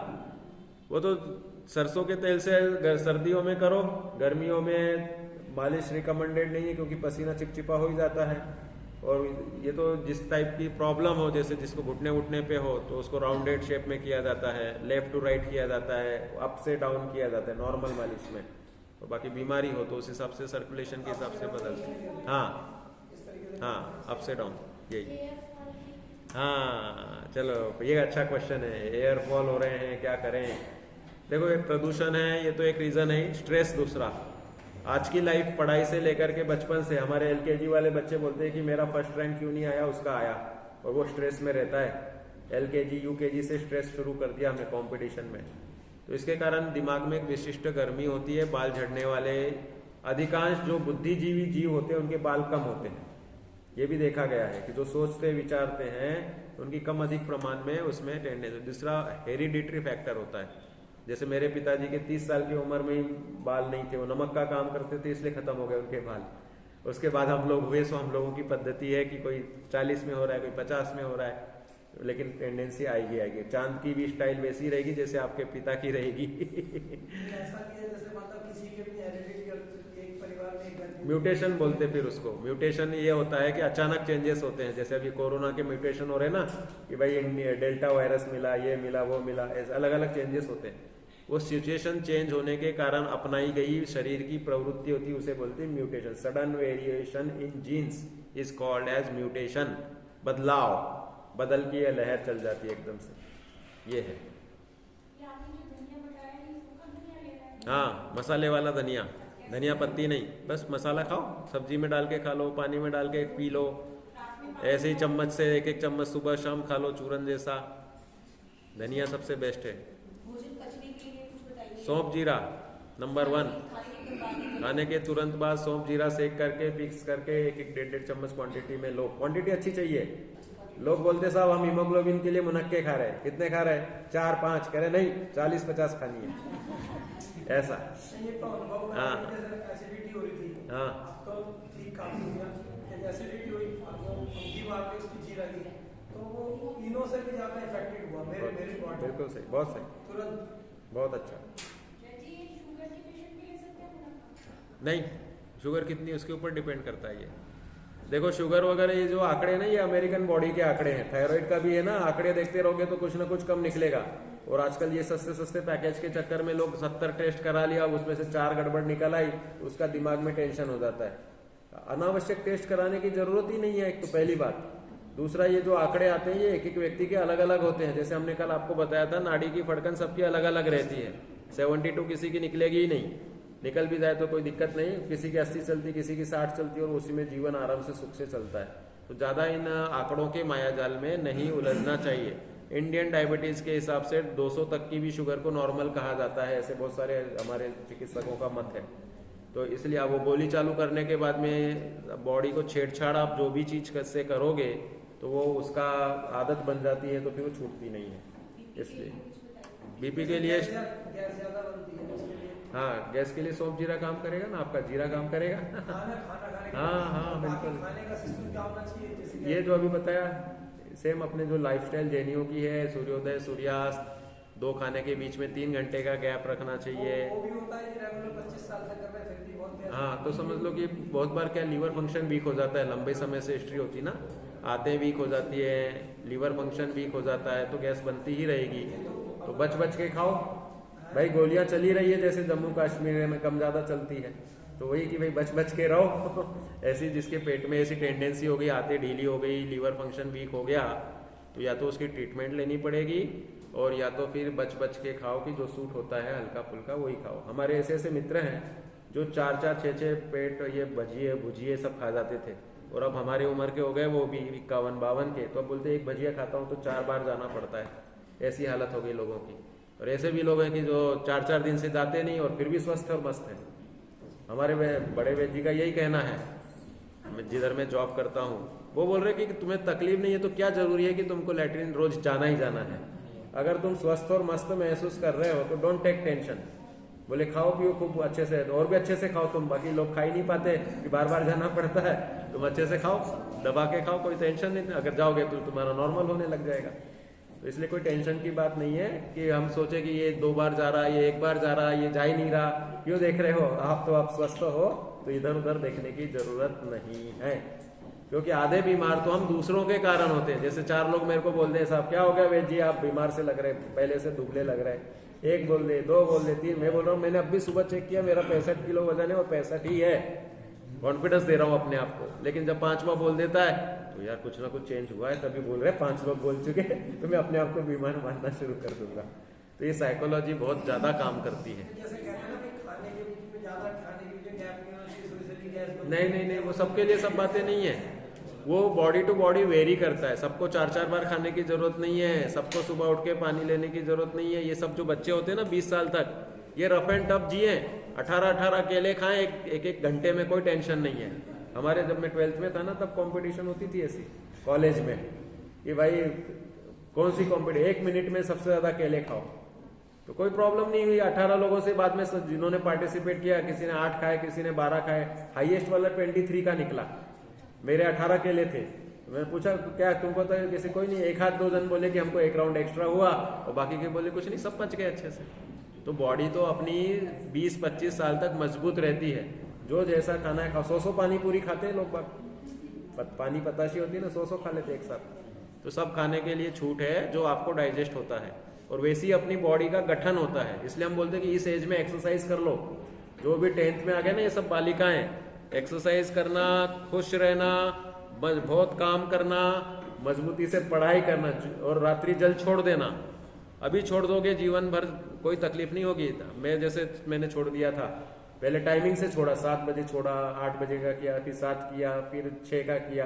वो तो सरसों के तेल से सर्दियों में करो, गर्मियों में मालिश रिकमेंडेड नहीं है क्योंकि पसीना चिपचिपा हो ही जाता है। और ये तो जिस टाइप की प्रॉब्लम हो, जैसे जिसको घुटने उठने पे हो तो उसको राउंडेड शेप में किया जाता है, लेफ्ट टू राइट किया जाता है, अप से डाउन किया जाता है नॉर्मल मालिश में। और बाकी बीमारी हो तो उस हिसाब से सर्कुलेशन के हिसाब से बदलते हैं। हाँ अप से डाउन यही। हाँ चलो ये अच्छा क्वेश्चन है, एयर फॉल हो रहे हैं क्या करें। देखो एक प्रदूषण है, ये तो एक रीजन है। स्ट्रेस दूसरा, आज की लाइफ पढ़ाई से लेकर के बचपन से हमारे एलकेजी वाले बच्चे बोलते हैं कि मेरा फर्स्ट रैंक क्यों नहीं आया, उसका आया, और वो स्ट्रेस में रहता है। एलकेजी यूकेजी से स्ट्रेस शुरू कर दिया हमने कंपटीशन में, तो इसके कारण दिमाग में एक विशिष्ट गर्मी होती है। बाल झड़ने वाले अधिकांश जो बुद्धिजीवी जीव होते हैं उनके बाल कम होते हैं। ये भी देखा गया है कि जो सोचते विचारते हैं उनकी कम अधिक प्रमाण में उसमें टेंडेंसी। दूसरा हेरिडिटरी फैक्टर होता है, जैसे मेरे पिताजी के 30 साल की उम्र में ही बाल नहीं थे, वो नमक का काम करते थे इसलिए खत्म हो गए उनके बाल। उसके बाद हम लोग हुए, सो हम लोगों की पद्धति है कि कोई 40 में हो रहा है, कोई 50 में हो रहा है, लेकिन टेंडेंसी आएगी। चांद की भी स्टाइल वैसी रहेगी जैसे आपके पिता की रहेगी। म्यूटेशन बोलते फिर उसको। म्यूटेशन ये होता है कि अचानक चेंजेस होते हैं, जैसे अभी कोरोना के म्यूटेशन हो रहे हैं ना कि भाई डेल्टा वायरस मिला, ये मिला, वो मिला, ऐसे अलग अलग चेंजेस होते हैं। वो सिचुएशन चेंज होने के कारण अपनाई गई शरीर की प्रवृत्ति होती है, उसे बोलते हैं mutation. Sudden variation in genes is called as mutation. बदलाव, बदल की यह लहर चल जाती है एकदम से, ये है। हाँ मसाले वाला धनिया, धनिया पत्ती नहीं, बस मसाला खाओ, सब्जी में डाल के खा लो, पानी में डाल के पी लो, ऐसे ही चम्मच से एक एक चम्मच सुबह शाम खा लो चूरन जैसा। धनिया सबसे बेस्ट है। सौंफ जीरा नंबर 1, खाने के तुरंत बाद सौंफ जीरा सेक करके मिक्स करके एक एक 1.5 चम्मच क्वांटिटी में लो। क्वांटिटी अच्छी चाहिए, लोग बोलते साहब हम हीमोग्लोबिन के लिए मुनक्के खा रहे हैं, कितने खा रहे हैं? 4-5 कह रहे नहीं 40-50 खानी है ऐसा। ये तो अनुभव में हाँ। जैसे एसिडिटी हो रही थी, हाँ। अब तो ठीक काफी हो गया। जब एसिडिटी हुई अब वो घी मार के उसकी जी लगी, तो वो इनो से भी ज्यादा इफेक्टेड हुआ मेरे बॉडी। बिल्कुल सही, बहुत सही, तुरंत। बहुत अच्छा। नहीं, शुगर कितनी उसके ऊपर डिपेंड करता है ये। देखो शुगर वगैरह ये जो आंकड़े ना, ये अमेरिकन बॉडी के आंकड़े हैं, थायराइड का भी है ना, आंकड़े देखते रहोगे तो कुछ ना कुछ कम निकलेगा। और आजकल ये सस्ते सस्ते पैकेज के चक्कर में लोग 70 टेस्ट करा लिया, उसमें से 4 गड़बड़ निकल आई, उसका दिमाग में टेंशन हो जाता है। अनावश्यक टेस्ट कराने की जरूरत ही नहीं है, एक तो पहली बात। दूसरा, ये जो आंकड़े आते हैं ये एक एक व्यक्ति के अलग अलग होते हैं। जैसे हमने कल आपको बताया था, नाड़ी की फड़कन सबकी अलग अलग रहती है। 72 किसी की निकलेगी ही नहीं, निकल भी जाए तो कोई दिक्कत नहीं, किसी की 80 चलती, किसी की 60 चलती, और उसी में जीवन आराम से सुख से चलता है। तो ज्यादा इन आंकड़ों के मायाजाल में नहीं उलझना चाहिए। इंडियन डायबिटीज के हिसाब से 200 तक की भी शुगर को नॉर्मल कहा जाता है, ऐसे बहुत सारे हमारे चिकित्सकों का मत है। तो इसलिए आप वो गोली चालू करने के बाद में बॉडी को छेड़छाड़ आप जो भी चीज से करोगे तो वो उसका आदत बन जाती है, तो फिर वो छूटती नहीं है। इसलिए बीपी के लिए, गैस ज्यादा बनती है उसके लिए। हाँ, गैस के लिए सौंफ जीरा काम करेगा ना, आपका जीरा काम करेगा। खाना खाने के हाँ, बाद हाँ, बाकी बिल्कुल। खाने का सिस्टम क्या होना चाहिए, जैसे ये जो अभी बताया सेम अपने जो लाइफस्टाइल जैनियों की है, सूर्योदय सूर्यास्त, 2 खाने के बीच में 3 घंटे का गैप रखना चाहिए। वो भी होता है रेगुलर 25 साल तक कर रहे फिर भी बहुत गैस। हाँ, तो समझ लो कि बहुत बार क्या लीवर फंक्शन वीक हो जाता है, लंबे समय से हिस्ट्री होती ना, आते वीक हो जाती है, लीवर फंक्शन वीक हो जाता है, तो गैस बनती ही रहेगी। तो बच बच के खाओ भाई, गोलियां चली रही है जैसे जम्मू कश्मीर में कम ज्यादा चलती है, तो वही कि भाई बच बच के रहो। ऐसी जिसके पेट में ऐसी टेंडेंसी हो गई, आते ढीली हो गई, लीवर फंक्शन वीक हो गया, तो या तो उसकी ट्रीटमेंट लेनी पड़ेगी, और या तो फिर बच बच के खाओ कि जो सूट होता है हल्का फुल्का वही खाओ। हमारे ऐसे ऐसे मित्र हैं जो 4-4, 6-6 पेट ये भजिए भुजिए सब खा जाते थे, और अब हमारी उम्र के हो गए वो भी 51-52 के, तो अब बोलते एक भजिया खाता हूँ तो 4 बार जाना पड़ता है। ऐसी हालत हो गई लोगों की। और ऐसे भी लोग हैं कि जो 4-4 दिन से जाते नहीं और फिर भी स्वस्थ और मस्त है। हमारे बड़े वैद्य जी का यही कहना है, मैं जिधर मैं जॉब करता हूँ, वो बोल रहे कि तुम्हें तकलीफ नहीं है तो क्या जरूरी है कि तुमको लैट्रिन रोज जाना ही जाना है। अगर तुम स्वस्थ और मस्त महसूस कर रहे हो तो डोंट टेक टेंशन। बोले खाओ पियो खूब अच्छे से, और भी अच्छे से खाओ तुम, बाकी लोग खा ही नहीं पाते कि बार बार जाना पड़ता है, तुम अच्छे से खाओ, दबा के खाओ, कोई टेंशन नहीं। अगर जाओगे तो तुम्हारा नॉर्मल होने लग जाएगा। तो इसलिए कोई टेंशन की बात नहीं है कि हम सोचे कि ये 2 बार जा रहा है, ये 1 बार जा रहा है, ये जा ही नहीं रहा, क्यों देख रहे हो आप? तो आप स्वस्थ हो तो इधर उधर देखने की जरूरत नहीं है, क्योंकि आधे बीमार तो हम दूसरों के कारण होते हैं। जैसे 4 लोग मेरे को बोल दे साहब क्या हो गया वैद्य जी, आप बीमार से लग रहे, पहले से दुबले लग रहे, 1 बोल दे, 2 बोल दे, 3, मैं बोल रहा हूँ मैंने अभी सुबह चेक किया मेरा 65 किलो वजन है और 65 ही है, कॉन्फिडेंस दे रहा हूँ अपने आप को। लेकिन जब 5वां बोल देता है तो यार कुछ ना कुछ चेंज हुआ है, तभी बोल रहे 5 लोग बोल चुके तो मैं अपने आप को बीमार मानना शुरू कर दूंगा। तो ये साइकोलॉजी बहुत ज्यादा काम करती है। जैसे कहते हैं ना कि खाने के बीच में ज्यादा खाने के बीच में गैप नहीं होना चाहिए, थोड़ी सी गैस बनती है। नहीं नहीं नहीं, वो सबके लिए सब बातें नहीं है, वो बॉडी टू बॉडी वेरी करता है। सबको 4-4 बार खाने की जरूरत नहीं है, सबको सुबह उठ के पानी लेने की जरूरत नहीं है। ये सब जो बच्चे होते हैं ना 20 साल तक, ये रफ एंड टफ जिए, 18-18 केले खाएं एक घंटे में, कोई टेंशन नहीं है। हमारे जब मैं 12th में था ना तब कंपटीशन होती थी ऐसी कॉलेज में कि भाई कौन सी कंपटीशन, 1 मिनट में सबसे ज्यादा केले खाओ, तो कोई प्रॉब्लम नहीं हुई। 18 लोगों से बाद में जिन्होंने पार्टिसिपेट किया, किसी ने 8 खाए, किसी ने 12 खाए, हाईएस्ट वाला 23 का निकला। मेरे 18 केले थे, तो मैंने पूछा क्या तुमको, तो किसी कोई नहीं, 1-2 जन बोले कि हमको 1 राउंड एक्स्ट्रा हुआ, और बाकी के बोले कुछ नहीं, सब पच गए अच्छे से। तो बॉडी तो अपनी 20-25 साल तक मजबूत रहती है। जो जैसा खाना है खाओ। 100 पानी पूरी खाते हैं लोग, पानी पताशी होती है ना, 100 खा लेते एक साथ। तो सब खाने के लिए छूट है जो आपको डाइजेस्ट होता है, और वैसे ही अपनी बॉडी का गठन होता है। इसलिए हम बोलते हैं कि इस एज में एक्सरसाइज कर लो। जो भी 10th में आ गए ना, ये सब बालिकाएं, एक्सरसाइज करना, खुश रहना, बहुत काम करना, मजबूती से पढ़ाई करना, और रात्रि जल छोड़ देना। अभी छोड़ दोगे जीवन भर कोई तकलीफ नहीं होगी। मैंने छोड़ दिया था, पहले टाइमिंग से छोड़ा, 7 बजे छोड़ा, 8 बजे का किया, फिर 7 किया, फिर 6 का किया,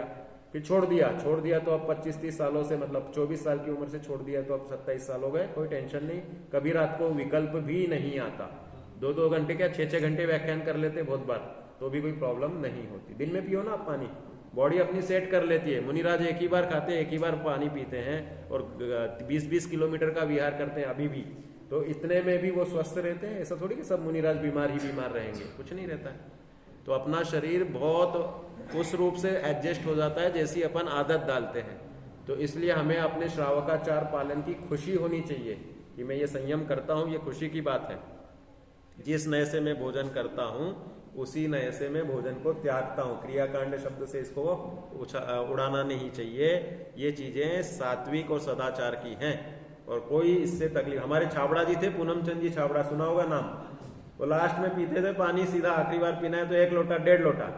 फिर छोड़ दिया तो अब 25-30 सालों से, मतलब 24 साल की उम्र से छोड़ दिया तो अब 27 साल हो गए। कोई टेंशन नहीं, कभी रात को विकल्प भी नहीं आता। 2-2 घंटे क्या 6-6 घंटे व्याख्यान कर लेते बहुत बार, तो भी कोई प्रॉब्लम नहीं होती। दिन में पियो ना आप पानी, बॉडी अपनी सेट कर लेती है। मुनिराज एक ही बार खाते हैं, एक ही बार पानी पीते हैं और 20-20 किलोमीटर का विहार करते हैं अभी भी, तो इतने में भी वो स्वस्थ रहते हैं। ऐसा थोड़ी कि सब मुनिराज बीमार ही बीमार रहेंगे, कुछ नहीं रहता है। तो अपना शरीर बहुत उस रूप से एडजस्ट हो जाता है जैसी अपन आदत डालते हैं। तो इसलिए हमें अपने श्रावकाचार पालन की खुशी होनी चाहिए कि मैं ये संयम करता हूँ, ये खुशी की बात है। जिस नए से मैं भोजन करता हूँ उसी नए से मैं भोजन को त्यागता हूँ। क्रियाकांड शब्द से इसको उड़ाना नहीं चाहिए। ये चीजें सात्विक और सदाचार की हैं और कोई इससे तकलीफ। हमारे छाबड़ा जी थे, पूनम चंद जी छाबड़ा, सुना होगा नाम। वो लास्ट में पीते थे पानी सीधा, आखिरी बार पीना है तो 1 लोटा 1.5 लोटा।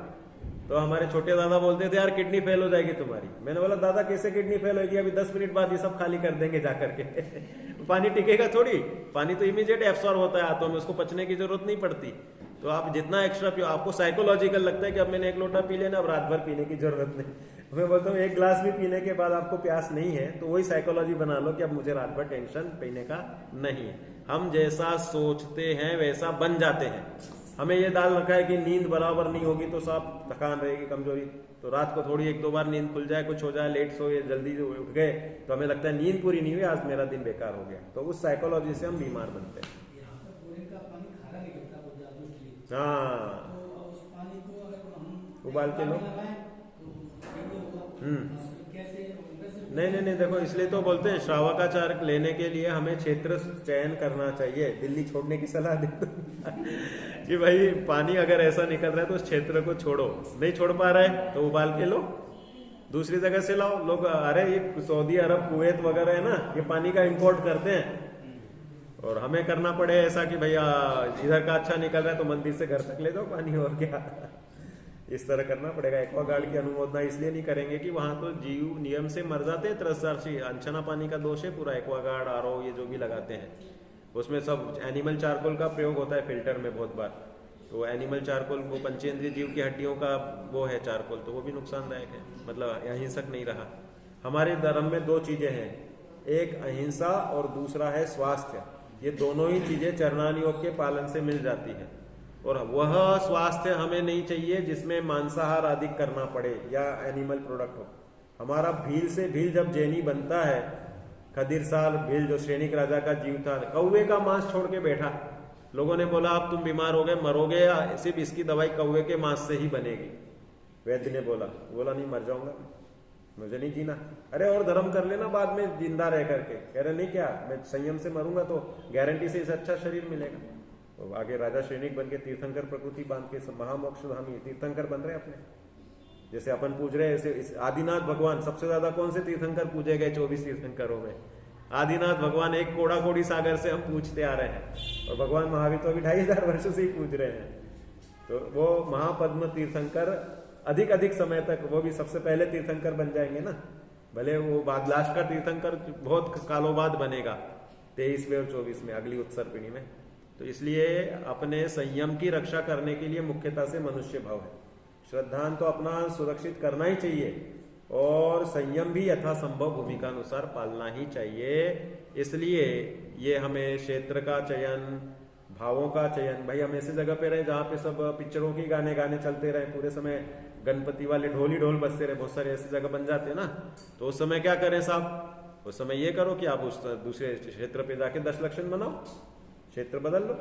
तो हमारे छोटे दादा बोलते थे यार किडनी फेल हो जाएगी तुम्हारी। मैंने बोला दादा कैसे किडनी फेल होगी, अभी 10 मिनट बाद ये सब खाली कर देंगे जाकर के पानी टिकेगा थोड़ी, पानी तो इमीडिएट एब्सॉर्ब होता है हाथों में, उसको पचने की जरूरत नहीं पड़ती। तो आप जितना एक्स्ट्रा पियो, आपको साइकोलॉजिकल लगता है कि अब मैंने 1 लोटा पी लेना, अब रात भर पीने की जरूरत नहीं। मैं बोलता हूँ 1 ग्लास भी पीने के बाद आपको प्यास नहीं है तो वही साइकोलॉजी बना लो कि अब मुझे रात भर टेंशन पीने का नहीं है। हम जैसा सोचते हैं वैसा बन जाते हैं। हमें ये डाल रखा है कि नींद बराबर नहीं होगी तो सब थकान रहेगी, कमजोरी। तो रात को थोड़ी 1-2 बार नींद खुल जाए, कुछ हो जाए, लेट सोए, जल्दी उठ गए तो हमें लगता है नींद पूरी नहीं हुई, आज मेरा दिन बेकार हो गया। तो उस साइकोलॉजी से हम बीमार बनते हैं। हाँ, उबाल के लो। नहीं, देखो इसलिए तो बोलते हैं श्रावकाचार लेने के लिए हमें क्षेत्र चयन करना चाहिए। दिल्ली छोड़ने की सलाह दे कि भाई पानी अगर ऐसा निकल रहा है तो उस क्षेत्र को छोड़ो। नहीं छोड़ पा रहा है तो उबाल के लो, दूसरी जगह से लाओ। लोग अरे ये सऊदी अरब, कुवैत वगैरह है ना, ये पानी का इंपोर्ट करते हैं और हमें करना पड़े ऐसा कि भैया इधर का अच्छा निकल रहा है तो मंदिर से घर तक ले जाओ पानी, और क्या इस तरह करना पड़ेगा। एक्वागार्ड की अनुमोदना इसलिए नहीं करेंगे कि वहां तो जीव नियम से मर जाते हैं 3 अनछना पानी का दोष है पूरा। एक्वागार्ड, आरओ, ये जो भी लगाते हैं उसमें सब एनिमल चारकोल का प्रयोग होता है फिल्टर में बहुत बार। तो एनिमल चारकोल वो पंचेंद्रिय जीव की हड्डियों का वो है चारकोल, तो वो भी नुकसानदायक है, मतलब अहिंसक नहीं रहा। हमारे धर्म में 2 चीजें हैं, एक अहिंसा और दूसरा है स्वास्थ्य। ये दोनों ही चीजें चरणान योग के पालन से मिल जाती है। और वह स्वास्थ्य हमें नहीं चाहिए जिसमें मांसाहार आदि करना पड़े या एनिमल प्रोडक्ट हो। हमारा भील से भील जब जैनी बनता है, खदिर साल भील जो श्रेणिक राजा का जीव था, कौवे का मांस छोड़ के बैठा। लोगों ने बोला अब तुम बीमार हो गए, मरोगे, या सिर्फ इसकी दवाई कौवे के मांस से ही बनेगी। वैद्य ने बोला नहीं, मर जाऊंगा, मुझे नहीं जीना। अरे और धर्म कर लेना बाद में जिंदा रह करके। कह रहे नहीं, क्या मैं संयम से मरूंगा तो गारंटी से इसे अच्छा शरीर मिलेगा। तो आगे राजा श्रेणिक बन के तीर्थंकर प्रकृति बांध के महामोक्षधामी तीर्थंकर बन रहे अपने। जैसे अपन पूज रहे हैं ऐसे आदिनाथ भगवान, सबसे ज्यादा कौन से तीर्थंकर पूजे गए 24 तीर्थंकरों में? आदिनाथ भगवान, एक कोड़ा कोड़ी सागर से हम पूछते आ रहे हैं और भगवान महावीर तो अभी 2500 वर्षों से ही पूज रहे हैं। तो वो महापद्म तीर्थंकर अधिक समय तक, वो भी सबसे पहले तीर्थंकर बन जाएंगे ना। भले वो बाद लास्ट का तीर्थंकर बहुत कालों बाद बनेगा, 23वें और 24 में, अगली उत्सर पीढ़ी में। तो इसलिए अपने संयम की रक्षा करने के लिए मुख्यतः से मनुष्य भाव है। श्रद्धान तो अपना सुरक्षित करना ही चाहिए और संयम भी यथासंभव भूमिका अनुसार पालना ही चाहिए। इसलिए ये हमें क्षेत्र का चयन, भावों का चयन, भाई हम ऐसी जगह पे रहे जहाँ पे सब पिक्चरों की गाने चलते रहे पूरे समय, गणपति वाले ढोल ही ढोल बजते रहे, बहुत सारे ऐसी जगह बन जाते हैं ना। तो उस समय क्या करें साहब, उस समय ये करो कि आप उस दूसरे क्षेत्र पे जाके 10 लक्षण बनाओ, क्षेत्र बदल लो।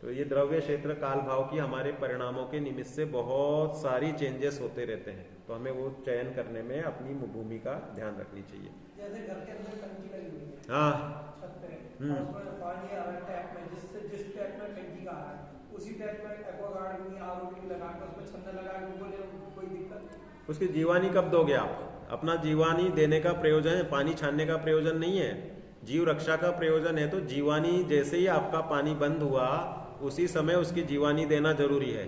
तो ये द्रव्य क्षेत्र काल भाव की हमारे परिणामों के निमित्त से बहुत सारी चेंजेस होते रहते हैं। तो हमें वो चयन करने में अपनी भूमिका ध्यान रखनी चाहिए। जैसे घर के अंदर टंकी लगी हुई है, हाँ, छत पे, और उसमें पानी आ रहा है टैप में, जिस टैप में टंकी का आ रहा है उसी टैप में एक्वागार्ड भी, आरओ भी लगा के उसमें छन्ना लगा के बोले कोई दिक्कत? उसकी जीवानी कब दोगे आप? अपना जीवानी देने का प्रयोजन है, पानी छानने का प्रयोजन नहीं है। जीव रक्षा का प्रयोजन है। तो जीवानी जैसे ही आपका पानी बंद हुआ उसी समय उसकी जीवानी देना जरूरी है।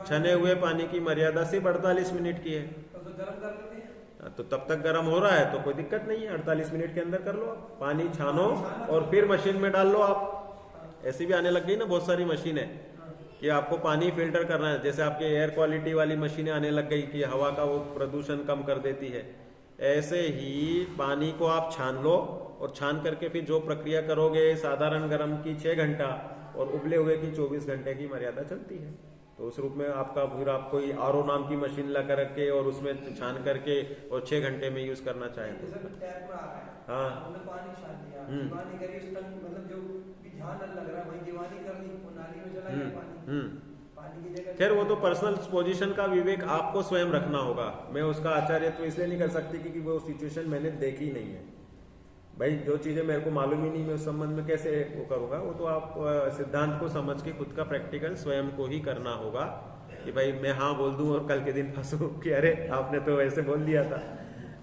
छने हुए पानी की मर्यादा सिर्फ 48 मिनट की है। तो गर्म कर लेते हैं, तो तब तक गर्म हो रहा है तो कोई दिक्कत नहीं है, 48 मिनट के अंदर कर लो आप। पानी छानो और फिर मशीन में डाल लो आप। ऐसी भी आने लग गई ना बहुत सारी मशीनें कि आपको पानी फिल्टर करना है। जैसे आपके एयर क्वालिटी वाली मशीनें आने लग गई कि हवा का वो प्रदूषण कम कर देती है। ऐसे ही पानी को आप छान लो और छान करके फिर जो प्रक्रिया करोगे, साधारण गर्म की 6 घंटा और उबले हुए की 24 घंटे की मर्यादा चलती है। तो उस रूप में आपका फिर आप कोई आरओ नाम की मशीन ला कर के और उसमें छान करके और 6 घंटे में यूज करना चाहें तो जैसे टैप में आ रहा है, हाँ हमने पानी छान दिया, हम्म। दीवानी करी, उस टाइम मतलब जो भी ध्यान लग रहा है वही दीवानी कर दी, वो नाली में चला गया पानी, पानी की जगह। खैर वो तो पर्सनल पोजीशन का विवेक आपको स्वयं रखना होगा। मैं उसका आचार्य तो इसलिए नहीं कर सकती क्योंकि वो सिचुएशन मैंने देखी नहीं है। भाई जो चीजें मेरे को मालूम ही नहीं, मैं उस संबंध में कैसे वो करूंगा। वो तो आप सिद्धांत को समझ के खुद का प्रैक्टिकल स्वयं को ही करना होगा कि भाई मैं हाँ बोल दूं और कल के दिन फंसूं कि अरे आपने तो ऐसे बोल दिया था।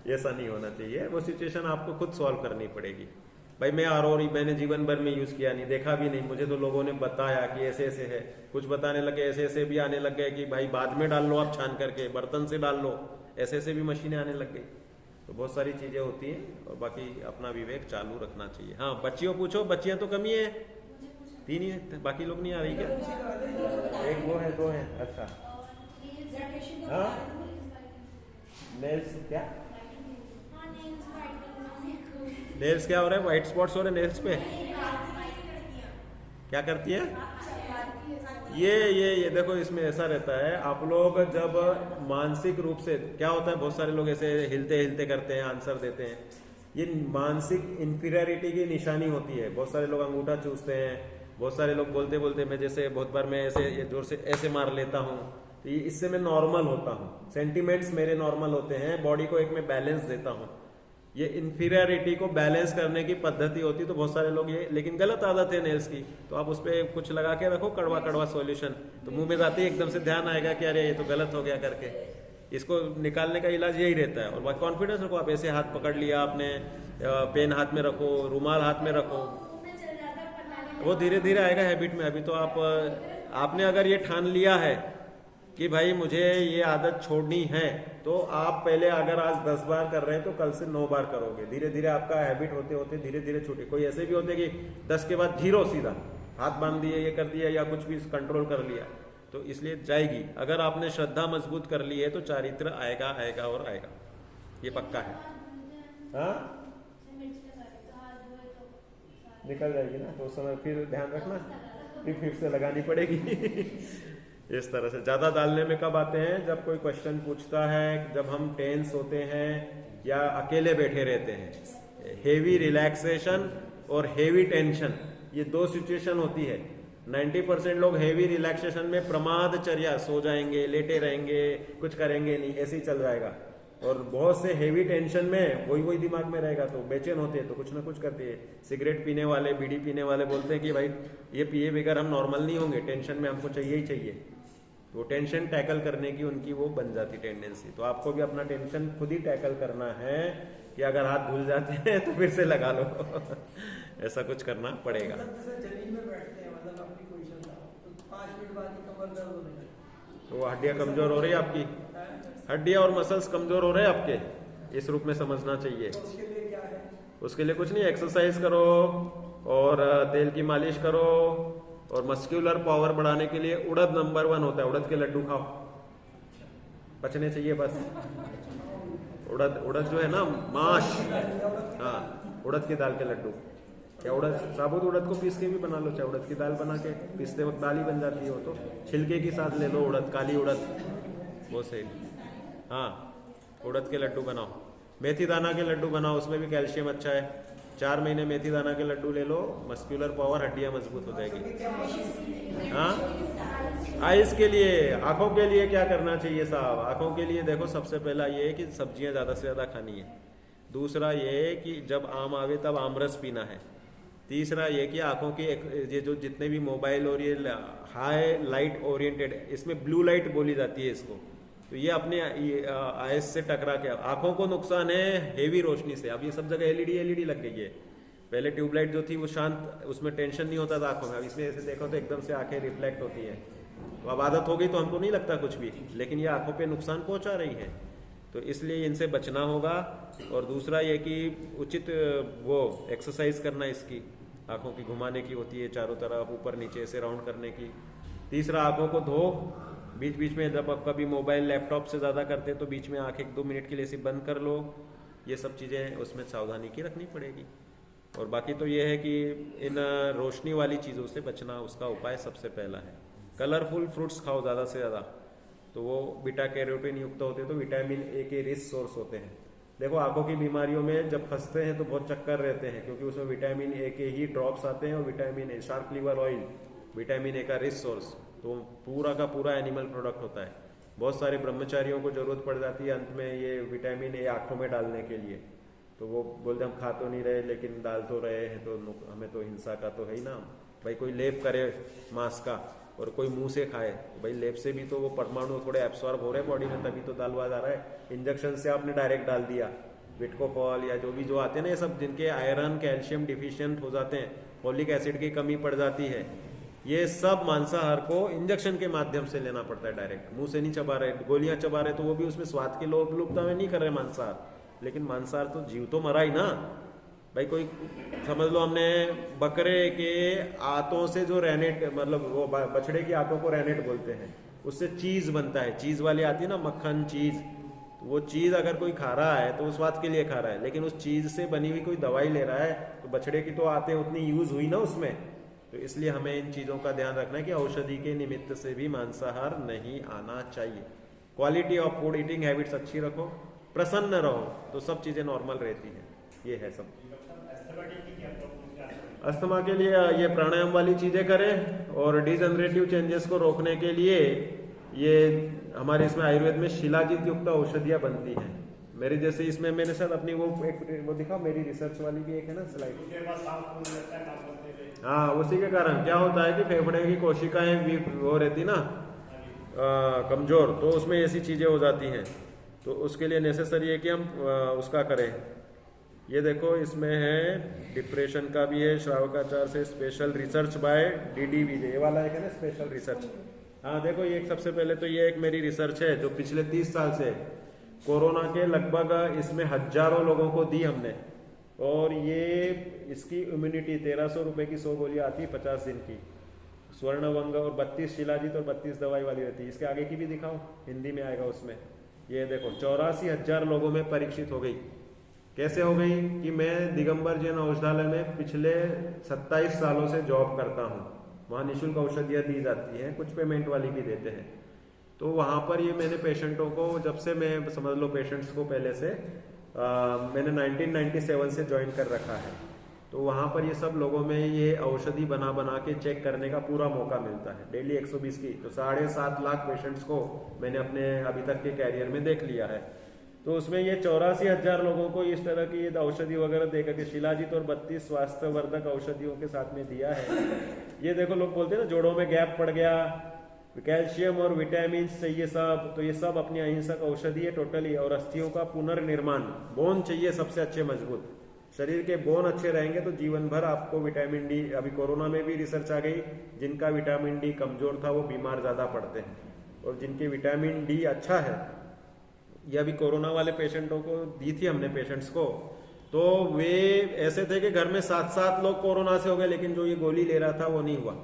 ऐसा नहीं होना चाहिए। वो सिचुएशन आपको खुद सॉल्व करनी पड़ेगी। भाई मैं आरओ मैंने जीवन भर में यूज किया नहीं, देखा भी नहीं, मुझे तो लोगों ने बताया कि ऐसे ऐसे है, कुछ बताने लगे, ऐसे ऐसे भी आने लग गए कि भाई बाद में डाल लो आप छान करके, बर्तन से डाल लो, ऐसे ऐसे भी मशीनें आने लग गई। तो बहुत सारी चीजें होती हैं और बाकी अपना विवेक चालू रखना चाहिए। हाँ बच्चियों पूछो, बच्चियां तो कमी है, 3 ही है, बाकी लोग नहीं आ रही क्या? एक वो है, 2 है। अच्छा हाँ नेल्स क्या, नेल्स क्या हो रहा है? व्हाइट स्पॉट्स हो रहे नेल्स पे, क्या करती है? ये देखो इसमें ऐसा रहता है, आप लोग जब मानसिक रूप से क्या होता है, बहुत सारे लोग ऐसे हिलते हिलते करते हैं, आंसर देते हैं, ये मानसिक इंफीरियरिटी की निशानी होती है। बहुत सारे लोग अंगूठा चूसते हैं, बहुत सारे लोग बोलते बोलते मैं जैसे बहुत बार मैं ऐसे ये जोर से ऐसे मार लेता हूँ, तो ये इससे मैं नॉर्मल होता हूँ, सेंटिमेंट्स मेरे नॉर्मल होते हैं, बॉडी को एक मैं बैलेंस देता हूँ। ये इंफीरियरिटी को बैलेंस करने की पद्धति होती, तो बहुत सारे लोग ये, लेकिन गलत आदत है नेल्स की, तो आप उस पर कुछ लगा के रखो, कड़वा कड़वा सॉल्यूशन, तो मुंह में जाते ही एकदम से ध्यान आएगा कि अरे ये तो गलत हो गया करके। इसको निकालने का इलाज यही रहता है। और बाकी कॉन्फिडेंस रखो, आप ऐसे हाथ पकड़ लिया आपने, पेन हाथ में रखो, रुमाल हाथ में रखो, वो धीरे धीरे आएगा हैबिट में। अभी तो आपने अगर ये ठान लिया है कि भाई मुझे ये आदत छोड़नी है, तो आप पहले अगर आज 10 बार कर रहे हैं तो कल से 9 बार करोगे। धीरे धीरे आपका हैबिट होते होते धीरे धीरे छूटे। कोई ऐसे भी होते कि 10 के बाद जीरो, सीधा हाथ बांध दिए, ये कर दिया या कुछ भी कंट्रोल कर लिया, तो इसलिए जाएगी। अगर आपने श्रद्धा मजबूत कर ली है तो चारित्र आएगा आएगा और आएगा, ये पक्का है। हाँ निकल जाएगी ना, तो उस समय फिर ध्यान रखना, फिर से लगानी पड़ेगी। इस तरह से ज्यादा डालने में कब आते हैं? जब कोई क्वेश्चन पूछता है, जब हम टेंस होते हैं या अकेले बैठे रहते हैं। हेवी रिलैक्सेशन और हेवी टेंशन, ये 2 सिचुएशन होती है। 90% लोग हेवी रिलैक्सेशन में प्रमादचर्या, सो जाएंगे, लेटे रहेंगे, कुछ करेंगे नहीं, ऐसे ही चल जाएगा। और बहुत से हेवी टेंशन में वही दिमाग में रहेगा, तो बेचैन होते हैं, तो कुछ ना कुछ करते हैं। सिगरेट पीने वाले, बीड़ी पीने वाले बोलते हैं कि भाई ये पिए बगैर हम नॉर्मल नहीं होंगे, टेंशन में हमको चाहिए ही चाहिए। तो टेंशन टैकल करने की उनकी वो बन जाती टेंडेंसी। तो आपको भी अपना टेंशन खुद ही टैकल करना है कि अगर हाथ धुल जाते हैं तो फिर से लगा लो। ऐसा कुछ करना पड़ेगा। जमीन में बैठते हैं, मतलब अपनी पोजीशन का, तो 5 मिनट बाद ही कमर दर्द होने लगती है। तो हड्डियां कमजोर हो रही है आपकी, हड्डियां और मसल्स कमजोर हो रहे हैं आपके, इस रूप में समझना चाहिए। तो उसके लिए क्या है? उसके लिए कुछ नहीं, एक्सरसाइज करो और तेल की मालिश करो। और मस्क्यूलर पावर बढ़ाने के लिए उड़द नंबर 1 होता है, उड़द के लड्डू खाओ, पचने चाहिए बस। उड़द जो है ना, माश, हाँ उड़द की दाल के लड्डू, या उड़द साबुत उड़द को पीस के भी बना लो, चाहे उड़द की दाल बना के पीसते वक्त दाल ही बन जाती है। वो तो छिलके के साथ ले लो उड़द, काली उड़द, वो सही। हाँ उड़द के लड्डू बनाओ, मेथी दाना के लड्डू बनाओ, उसमें भी कैल्शियम अच्छा है। 4 महीने मेथी दाना के लड्डू ले लो, मस्क्यूलर पावर, हड्डियां मजबूत हो जाएगी। हाँ आइस के लिए, आंखों के लिए क्या करना चाहिए साहब? आंखों के लिए देखो, सबसे पहला ये है कि सब्जियां ज्यादा से ज्यादा खानी है। दूसरा ये है कि जब आम आवे तब आमरस पीना है। तीसरा ये कि आंखों की ये जो जितने भी मोबाइल और ये हाई लाइट ओरिएंटेड, इसमें ब्लू लाइट बोली जाती है इसको, तो ये अपने आइस से टकरा के आंखों को नुकसान है हेवी रोशनी से। अब ये सब जगह एलईडी लग गई है। पहले ट्यूबलाइट जो थी वो शांत, उसमें टेंशन नहीं होता था आंखों में, अब इसमें ऐसे देखो तो एकदम से आंखें रिफ्लेक्ट होती है। तो अब आदत हो गई तो हमको नहीं लगता कुछ भी, लेकिन ये आंखों पे नुकसान पहुंचा रही है, तो इसलिए इनसे बचना होगा। और दूसरा ये कि उचित वो एक्सरसाइज करना, इसकी आंखों की घुमाने की होती है, चारों तरफ ऊपर नीचे ऐसे राउंड करने की। तीसरा आंखों को धो, बीच बीच में जब आप कभी मोबाइल लैपटॉप से ज़्यादा करते तो बीच में आंख 1-2 मिनट के लिए इसे बंद कर लो। ये सब चीज़ें उसमें सावधानी की रखनी पड़ेगी। और बाकी तो ये है कि इन रोशनी वाली चीज़ों से बचना, उसका उपाय सबसे पहला है। कलरफुल फ्रूट्स खाओ ज़्यादा से ज़्यादा, तो वो बीटा कैरोटीन युक्त होते हैं, तो विटामिन ए के रिच सोर्स होते हैं। देखो आंखों की बीमारियों में जब फंसते हैं तो बहुत चक्कर रहते हैं, क्योंकि उसमें विटामिन ए के ही ड्रॉप्स आते हैं, और vitamin A, shark liver oil vitamin A का रिच सोर्स, तो पूरा का पूरा एनिमल प्रोडक्ट होता है। बहुत सारे ब्रह्मचारियों को जरूरत पड़ जाती है अंत में ये विटामिन ए आंखों में डालने के लिए, तो वो बोलते हम खा तो नहीं रहे लेकिन डाल तो रहे हैं, तो हमें तो हिंसा का तो है ही ना। भाई कोई लेप करे मांस का और कोई मुंह से खाए, तो भाई लेप से भी तो वो परमाणु थोड़े एब्सॉर्ब हो रहे हैं बॉडी में, तभी तो डालवा जा रहा है। इंजेक्शन से आपने डायरेक्ट डाल दिया, विटकोफॉल या जो भी जो आते हैं ना, ये सब जिनके आयरन कैल्शियम डिफिशियंट हो जाते हैं, फोलिक एसिड की कमी पड़ जाती है, ये सब मांसाहार को इंजेक्शन के माध्यम से लेना पड़ता है डायरेक्ट, मुंह से नहीं चबा रहे, गोलियां चबा रहे, तो वो भी उसमें स्वाद के लोभ लुप्ता में नहीं कर रहे मांसाहार, लेकिन मांसाहार तो जीव तो मरा ही ना भाई। कोई समझ लो हमने बकरे के आंतों से जो रेनेट, मतलब वो बछड़े की आंतों को रेनेट बोलते हैं, उससे चीज बनता है, चीज वाली आती है ना मक्खन चीज, तो वो चीज अगर कोई खा रहा है तो वो स्वाद के लिए खा रहा है, लेकिन उस चीज से बनी हुई कोई दवाई ले रहा है, तो बछड़े की तो आते उतनी यूज हुई ना उसमें, तो इसलिए हमें इन चीजों का ध्यान रखना है कि औषधि के निमित्त से भी मांसाहार नहीं आना चाहिए। Quality of food eating habits अच्छी रखो, प्रसन्न रहो, तो सब चीजें नॉर्मल रहती हैं। ये है सब। अस्थमा के लिए ये प्राणायाम वाली चीजें करें, और डिजनरेटिव चेंजेस को रोकने के लिए ये हमारे इसमें आयुर्वेद में शिलाजित युक्त औषधियां बनती हैं। मेरी जैसे इसमें मैंने शायद अपनी वो दिखा, मेरी रिसर्च वाली भी एक है ना स्लाइड, हाँ, उसी के कारण क्या होता है कि फेफड़े की कोशिकाएं भी वो रहती ना कमजोर, तो उसमें ऐसी चीजें हो जाती हैं, तो उसके लिए नेसेसरी है कि हम उसका करें। ये देखो इसमें है डिप्रेशन का भी है, श्रावकाचार से स्पेशल रिसर्च बाय DDV, ये वाला एक है ना स्पेशल रिसर्च। हाँ देखो ये सबसे पहले तो ये एक मेरी रिसर्च है जो पिछले 30 साल से कोरोना के लगभग इसमें हजारों लोगों को दी हमने, और ये इसकी इम्यूनिटी 1300 रुपए की 100 गोलियां आती है 50 दिन की, स्वर्णवंग, और 32 शिलाजित और 32 दवाई वाली रहती है। इसके आगे की भी दिखाओ, हिंदी में आएगा उसमें। ये देखो 84,000 लोगों में परीक्षित हो गई। कैसे हो गई कि मैं दिगंबर जैन औषधालय में पिछले 27 सालों से जॉब करता हूँ, वहाँ निःशुल्क औषधियाँ दी जाती हैं, कुछ पेमेंट वाली भी देते हैं, तो वहाँ पर ये मैंने पेशेंटों को, जब से मैं समझ लो पेशेंट्स को पहले से मैंने 1997 से ज्वाइन कर रखा है, तो वहाँ पर ये सब लोगों में ये औषधि बना बना के चेक करने का पूरा मौका मिलता है, डेली 120 की, तो 7.5 लाख पेशेंट्स को मैंने अपने अभी तक के कैरियर में देख लिया है। तो उसमें ये 84,000 लोगों को इस तरह की औषधि वगैरह देकर के शिलाजित और 32 स्वास्थ्यवर्धक औषधियों के साथ में दिया है। ये देखो लोग बोलते हैं ना जोड़ों में गैप पड़ गया, कैल्शियम और विटामिन चाहिए सब, तो ये सब अपनी अहिंसक औषधि है टोटली। और अस्थियों का पुनर्निर्माण, बोन चाहिए सबसे अच्छे मजबूत, शरीर के बोन अच्छे रहेंगे तो जीवन भर आपको विटामिन डी, अभी कोरोना में भी रिसर्च आ गई, जिनका विटामिन डी कमजोर था वो बीमार ज्यादा पड़ते हैं, और जिनके विटामिन डी अच्छा है, ये अभी कोरोना वाले पेशेंटों को दी थी हमने पेशेंट्स को, तो वे ऐसे थे कि घर में 7 लोग कोरोना से हो गए, लेकिन जो ये गोली ले रहा था वो नहीं हुआ।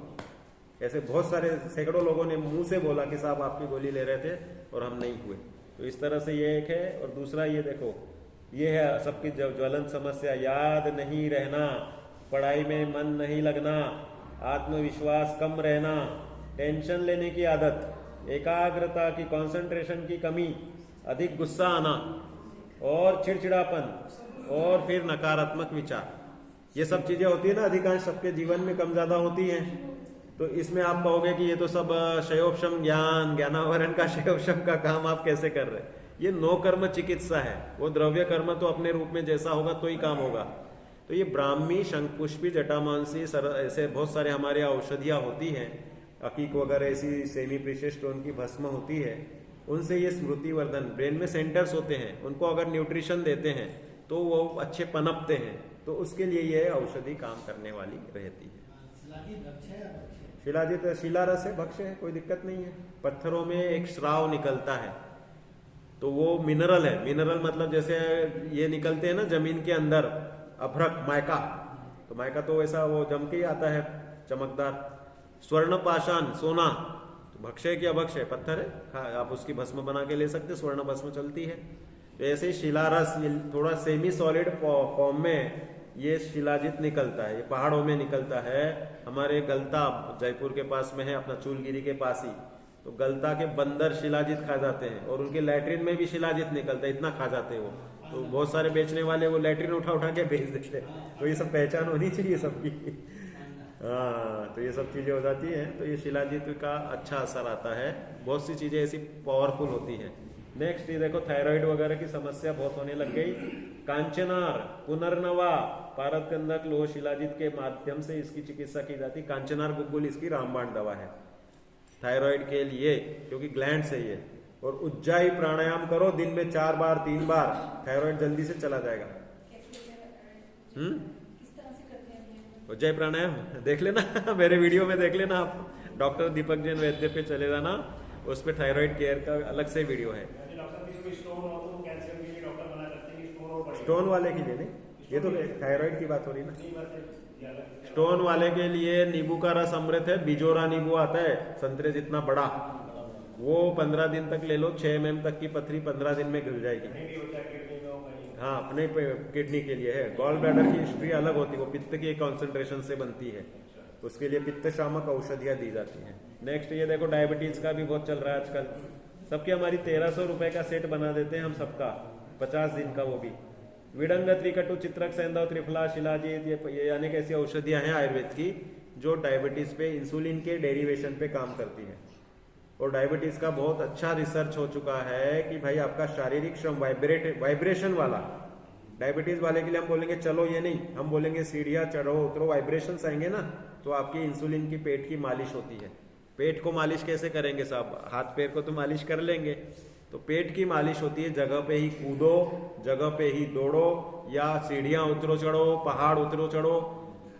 ऐसे बहुत सारे सैकड़ों लोगों ने मुंह से बोला कि साहब आपकी गोली ले रहे थे और हम नहीं हुए। तो इस तरह से ये एक है। और दूसरा ये देखो, ये है सबकी ज्वलंत समस्या, याद नहीं रहना, पढ़ाई में मन नहीं लगना, आत्मविश्वास कम रहना, टेंशन लेने की आदत, एकाग्रता की, कंसंट्रेशन की कमी, अधिक गुस्सा आना और चिड़चिड़ापन, और फिर नकारात्मक विचार, ये सब चीजें होती है ना, अधिकांश सबके जीवन में कम ज्यादा होती हैं। तो इसमें आप कहोगे कि ये तो सब शयोपशम ज्ञान, ज्ञानावरण का शयोपशम का काम आप कैसे कर रहे हैं? ये नो कर्म चिकित्सा है, वो द्रव्य कर्म तो अपने रूप में जैसा होगा तो ही काम होगा। तो ये ब्राह्मी, शंखपुष्पी, जटामांसी, ऐसे बहुत सारे हमारे औषधियां होती हैं, अकीक वगैरह ऐसी सेमी प्रीशियस स्टोन की भस्म होती है, उनसे ये स्मृति वर्धन, ब्रेन में सेंटर्स होते हैं, उनको अगर न्यूट्रिशन देते हैं तो वो अच्छे पनपते हैं, तो उसके लिए ये औषधि काम करने वाली रहती है। शिलाजित शिलारस है, भक्ष्य है, कोई दिक्कत नहीं है। पत्थरों में एक श्राव निकलता है, तो वो मिनरल है। मिनरल मतलब जैसे ये निकलते हैं ना जमीन के अंदर, अभ्रक, मायका, तो मायका तो वैसा वो जम के ही आता है, चमकदार। स्वर्ण पाषाण, सोना, तो भक्ष्य है कि अभक्ष्य? पत्थर है, आप उसकी भस्म बना के ले सकते, स्वर्ण भस्म चलती है। तो ऐसे ही शिलारस, ये थोड़ा सेमी सॉलिड फॉर्म में ये शिलाजित निकलता है, ये पहाड़ों में निकलता है। हमारे गलता जयपुर के पास में है, अपना चूलगिरी के पास ही, तो गलता के बंदर शिलाजित खा जाते हैं और उनके लैट्रिन में भी शिलाजित निकलता है, इतना खा जाते हैं वो। तो बहुत सारे बेचने वाले वो लैट्रिन उठा उठा के बेच देते हैं। तो ये सब पहचान होनी चाहिए सबकी। हाँ, तो ये सब चीजें हो जाती हैं। तो ये शिलाजित का अच्छा असर आता है, बहुत सी चीजें ऐसी पावरफुल होती हैं। नेक्स्ट ये देखो, थायराइड वगैरह की समस्या बहुत होने लग गई। कांचनार, पुनर्नवा, पारद गंधक, लोह शिलाजित के माध्यम से इसकी चिकित्सा की जाती है। कांचनार गुग्गुल इसकी रामबाण दवा है थायराइड के लिए, क्योंकि ग्लैंड से ये। और उज्जाई प्राणायाम करो दिन में 4 बार 3 बार, थायराइड जल्दी से चला जाएगा। उज्जाई प्राणायाम देख लेना मेरे वीडियो में देख लेना आप, डॉक्टर दीपक जैन वैद्य पे चले जाना, उस पे थायराइड केयर का अलग से वीडियो है। स्टोन वाले के लिए नहीं, ये तो थायराइड की बात हो रही ना। स्टोन वाले के लिए नींबू का रस अमृत है। बिजोरा नींबू आता है संतरे जितना बड़ा, वो 15 दिन तक ले लो, 6 mm तक की पथरी 15 दिन में गिर जाएगी। हाँ, अपने किडनी के लिए है। गॉल ब्लैडर की हिस्ट्री अलग होती है, वो पित्त की कॉन्सेंट्रेशन से बनती है, उसके लिए पित्त शामक औषधियां दी जाती हैं। नेक्स्ट ये देखो, डायबिटीज का भी बहुत चल रहा है आजकल। सबकी हमारी 1300 रुपए का सेट बना देते हैं हम सबका, 50 दिन का, वो भी। विडंग, त्रिकटु, चित्रक, सेंधव, त्रिफला, शिलाजीत, ये अनेक ऐसी औषधियां हैं आयुर्वेद की जो डायबिटीज पे, इंसुलिन के डेरिवेशन पे काम करती है। और डायबिटीज का बहुत अच्छा रिसर्च हो चुका है कि भाई आपका शारीरिक श्रम, वाइब्रेशन वाला, डायबिटीज वाले के लिए हम बोलेंगे चलो ये नहीं, हम बोलेंगे सीढ़ियां चढ़ो उतरो, वाइब्रेशन आएंगे ना, तो आपकी इंसुलिन की पेट की मालिश होती है। पेट को मालिश कैसे करेंगे साहब, हाथ पैर को तो मालिश कर लेंगे, तो पेट की मालिश होती है। जगह पे ही कूदो, जगह पे ही दौड़ो, या सीढ़ियां उतरो चढ़ो, पहाड़ उतरो चढ़ो।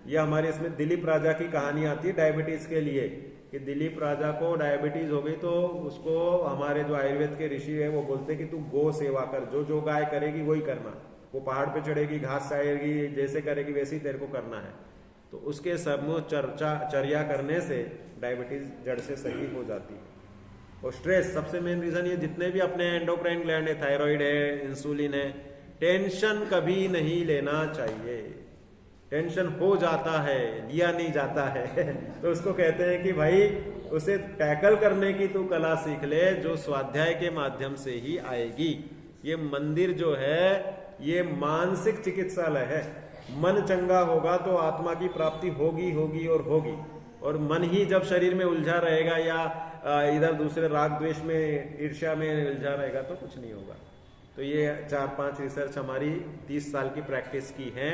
ये हमारे इसमें दिलीप राजा की कहानी आती है डायबिटीज के लिए, कि दिलीप राजा को डायबिटीज हो गई, तो उसको हमारे जो आयुर्वेद के ऋषि है वो बोलते कि तू गो सेवा कर, जो जो गाय करेगी वही करना। वो पहाड़ पे चढ़ेगी, घास खाएगी, जैसे करेगी वैसे ही तेरे को करना है। तो उसके समूह चर्या करने से डायबिटीज जड़ से सही हो जाती है। और स्ट्रेस सबसे मेन रीजन, ये जितने भी अपने एंडोक्राइन ग्लैंड है, थायराइड है, इंसुलिन है, टेंशन कभी नहीं लेना चाहिए। टेंशन हो जाता है, लिया नहीं जाता है तो उसको कहते हैं कि भाई उसे टैकल करने की तू कला सीख ले, जो स्वाध्याय के माध्यम से ही आएगी। ये मंदिर जो है ये मानसिक चिकित्सालय है। मन चंगा होगा तो आत्मा की प्राप्ति होगी होगी और होगी। और मन ही जब शरीर में उलझा रहेगा या इधर दूसरे राग द्वेष में, ईर्ष्या में उलझा रहेगा तो कुछ नहीं होगा। तो ये 4-5 रिसर्च हमारी 30 साल की प्रैक्टिस की है,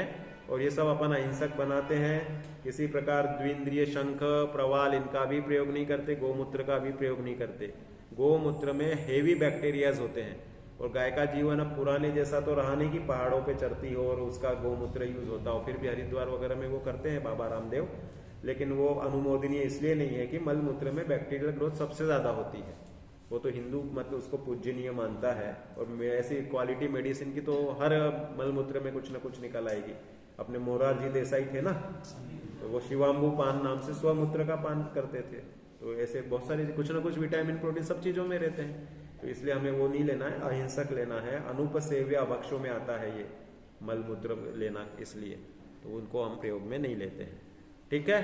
और ये सब अपन अहिंसक बनाते हैं। किसी प्रकार द्विंद्रिय, शंख, प्रवाल इनका भी प्रयोग नहीं करते, गोमूत्र का भी प्रयोग नहीं करते। गोमूत्र में हेवी बैक्टीरियाज होते हैं, और गाय का जीवन अब पुराने जैसा तो रहा नहीं कि पहाड़ों पे चरती हो और उसका गोमूत्र यूज होता हो। फिर भी हरिद्वार वगैरह में वो करते हैं बाबा रामदेव, लेकिन वो अनुमोदनीय इसलिए नहीं है कि मलमूत्र में बैक्टीरियल ग्रोथ सबसे ज्यादा होती है। वो तो हिंदू मतलब उसको पूजनीय मानता है, और ऐसी क्वालिटी मेडिसिन की तो हर मलमूत्र में कुछ न कुछ निकल आएगी। अपने मोरारजी देसाई थे ना, तो वो शिवाम्बू पान नाम से स्वमूत्र का पान करते थे। तो ऐसे बहुत सारी कुछ ना कुछ विटामिन, प्रोटीन सब चीजों में रहते हैं। तो इसलिए हमें वो नहीं लेना है, अहिंसक लेना है। अनुपसेव्य भक्षों में आता है ये मलमूत्र लेना, इसलिए तो उनको हम प्रयोग में नहीं लेते हैं। ठीक है,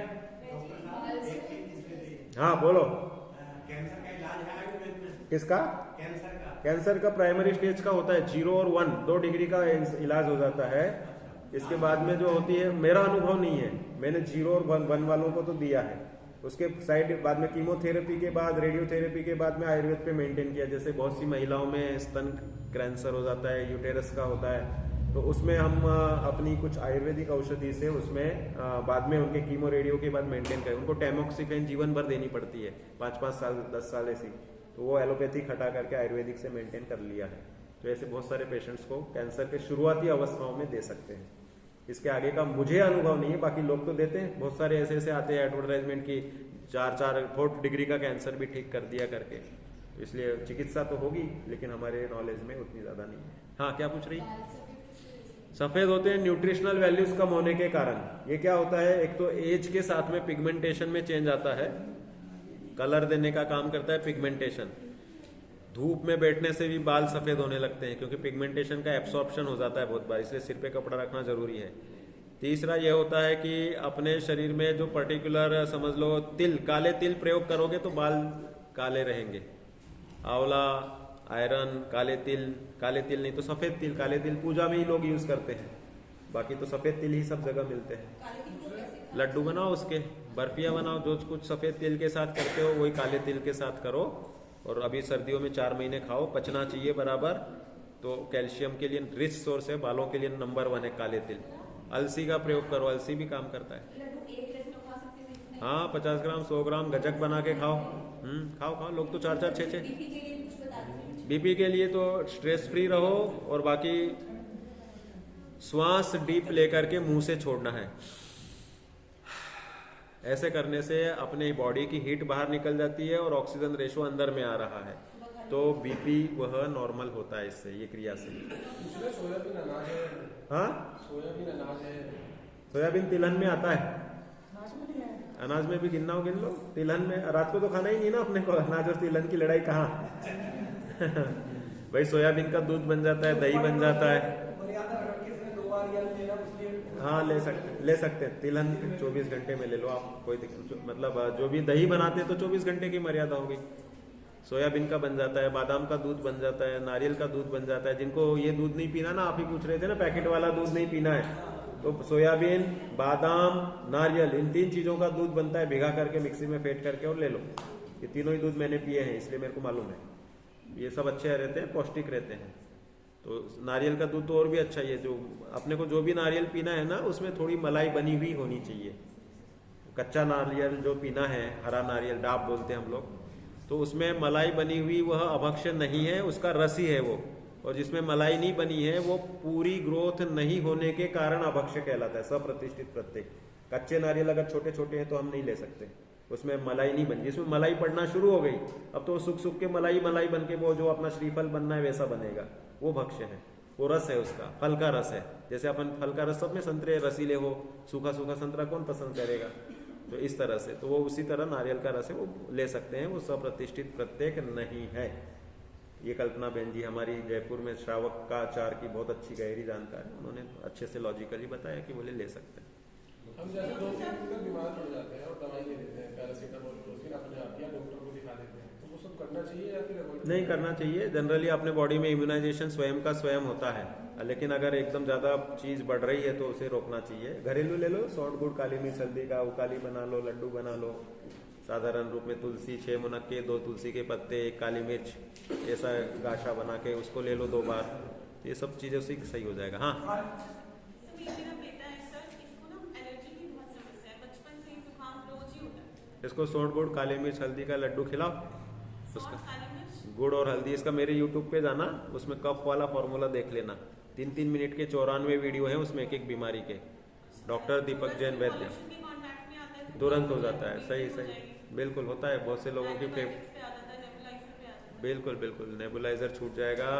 हाँ बोलो। कैंसर का इलाज है आयुर्वेद में? किसका? कैंसर का प्राइमरी स्टेज का होता है 0 और 1, 2 डिग्री का इलाज हो जाता है। इसके बाद में जो होती है, मेरा अनुभव नहीं है, मैंने 0 और 1 वालों को तो दिया है। उसके साइड बाद में कीमोथेरेपी के बाद, रेडियोथेरेपी के बाद में आयुर्वेद पे मेंटेन किया। जैसे बहुत सी महिलाओं में स्तन कैंसर हो जाता है, यूटेरस का होता है, तो उसमें हम अपनी कुछ आयुर्वेदिक औषधि से उसमें बाद में उनके कीमो रेडियो के बाद मेंटेन करें। उनको टैमोक्सिफेन जीवन भर देनी पड़ती है, 5-5 साल 10 साल ऐसी, तो वो एलोपैथिक हटा करके आयुर्वेदिक से मेंटेन कर लिया है। तो ऐसे बहुत सारे पेशेंट्स को कैंसर के शुरुआती अवस्थाओं में दे सकते हैं। इसके आगे का मुझे अनुभव नहीं है, बाकी लोग तो देते हैं। बहुत सारे ऐसे ऐसे आते हैं एडवर्टाइजमेंट की 4 डिग्री का कैंसर भी ठीक कर दिया करके। इसलिए चिकित्सा तो होगी, लेकिन हमारे नॉलेज में उतनी ज्यादा नहीं है। हाँ, क्या पूछ रही? सफेद होते हैं न्यूट्रिशनल वैल्यूज कम होने के कारण। ये क्या होता है, एक तो एज के साथ में पिगमेंटेशन में चेंज आता है, कलर देने का काम करता है पिगमेंटेशन। धूप में बैठने से भी बाल सफेद होने लगते हैं, क्योंकि पिगमेंटेशन का एब्सॉर्प्शन हो जाता है बहुत बार, इसलिए सिर पे कपड़ा रखना जरूरी है। तीसरा ये होता है कि अपने शरीर में जो पर्टिकुलर समझ लो तिल, काले तिल प्रयोग करोगे तो बाल काले रहेंगे। आंवला, आयरन, काले तिल नहीं तो सफेद तिल, काले तिल पूजा में ही लोग यूज करते हैं, बाकी तो सफेद तिल ही सब जगह मिलते हैं। लड्डू बनाओ उसके, बर्फियां बनाओ, जो कुछ सफेद तिल के साथ करते हो वही काले तिल के साथ करो। और अभी सर्दियों में 4 महीने खाओ, पचना चाहिए बराबर। तो कैल्शियम के लिए रिच सोर्स है, बालों के लिए नंबर 1 है काले तिल। अलसी का प्रयोग करो, अलसी भी काम करता है। हाँ 50 ग्राम 100 ग्राम गजक बना के खाओ। खाओ लोग तो 4-4 6-6। बीपी के लिए तो स्ट्रेस फ्री रहो, और बाकी श्वास डीप लेकर के मुंह से छोड़ना है। ऐसे करने से अपने बॉडी की हीट बाहर निकल जाती है और ऑक्सीजन रेशो अंदर में आ रहा है, तो बीपी वह नॉर्मल होता है इससे, ये क्रिया से। सोयाबीन अनाज है। हाँ सोयाबीन अनाज है। सोयाबीन तिलहन में आता है, अनाज में भी गिनना हो गिन लो। तिलहन में रात को तो खाना ही नहीं ना अपने को, अनाज और तिलहन की लड़ाई कहाँ। भाई सोयाबीन का दूध बन जाता है, दही बन जाता है। हाँ ले सकते हैं। तिलहन 24 घंटे में ले लो आप, कोई मतलब जो भी दही बनाते हैं तो 24 घंटे की मर्यादा होगी। सोयाबीन का बन जाता है, बादाम का दूध बन जाता है, नारियल का दूध बन जाता है। जिनको ये दूध नहीं पीना ना, आप ही पूछ रहे थे ना पैकेट वाला दूध नहीं पीना है, तो सोयाबीन, बादाम, नारियल, इन 3 चीजों का दूध बनता है, भिगा करके मिक्सी में फेंट करके और ले लो। ये तीनों ही दूध मैंने पिए हैं, इसलिए मेरे को मालूम है। ये सब अच्छे रहते हैं, पौष्टिक रहते हैं। तो नारियल का दूध तो और भी अच्छा ही है। जो अपने को जो भी नारियल पीना है ना, उसमें थोड़ी मलाई बनी हुई होनी चाहिए। कच्चा नारियल जो पीना है, हरा नारियल डाब बोलते हैं हम लोग, तो उसमें मलाई बनी हुई वह अभक्ष्य नहीं है, उसका रस ही है वो। और जिसमें मलाई नहीं बनी है वो पूरी ग्रोथ नहीं होने के कारण अभक्ष्य कहलाता है, सप्रतिष्ठित प्रत्येक। कच्चे नारियल अगर छोटे छोटे हैं तो हम नहीं ले सकते, उसमें मलाई नहीं बनी। जिसमें मलाई पड़ना शुरू हो गई, अब तो सूख सूख के मलाई बन के वो जो अपना श्रीफल बनना है वैसा बनेगा, वो भक्ष्य है। वो रस है उसका, फल का रस है। जैसे अपन फल का रस, सब में संतरे रसीले हो, सूखा सूखा संतरा कौन पसंद करेगा, तो इस तरह से तो वो उसी तरह नारियल का रस है, वो ले सकते हैं। वो सप्रतिष्ठित प्रत्येक नहीं है। ये कल्पना बहन जी हमारी जयपुर में श्रावक का आचार की बहुत अच्छी गहरी जानकार है, उन्होंने अच्छे से लॉजिकली बताया कि बोले ले सकते हैं। हम जैसे 2-3 दिन तक बीमार पड़ जाते हैं और दवाई ले लेते हैं, पैरासीटामोल, क्लोरोक्विन अपने आप, या डॉक्टर को दिखा देते हैं, तो वो सब करना चाहिए या फिर नहीं करना चाहिए। जनरली अपने बॉडी में इम्यूनाइजेशन स्वयं का स्वयं होता है, लेकिन अगर एकदम ज्यादा चीज बढ़ रही है तो उसे रोकना चाहिए। घरेलू ले लो, सौंठ गुड़ काली मिर्च हल्दी का उकाली बना लो, लड्डू बना लो। साधारण रूप में तुलसी 6 मुनक्के, 2 तुलसी के पत्ते, 1 काली मिर्च, ऐसा गाशा बना के उसको ले लो 2 बार, ये सब चीजें उससे सही हो जाएगा। हाँ इसको सौंठ गुड़ काली मिर्च हल्दी का लड्डू खिलाओ, उसका गुड़ और हल्दी। इसका मेरे YouTube पे जाना, उसमें कफ वाला फॉर्मूला देख लेना। 3-3 मिनट के 94 वीडियो हैं उसमें, एक बीमारी के। डॉक्टर दीपक जैन वैद्य, तुरंत हो जाता है। सही बिल्कुल होता है बहुत से लोगों की बिल्कुल नेबुलाइजर छूट जाएगा।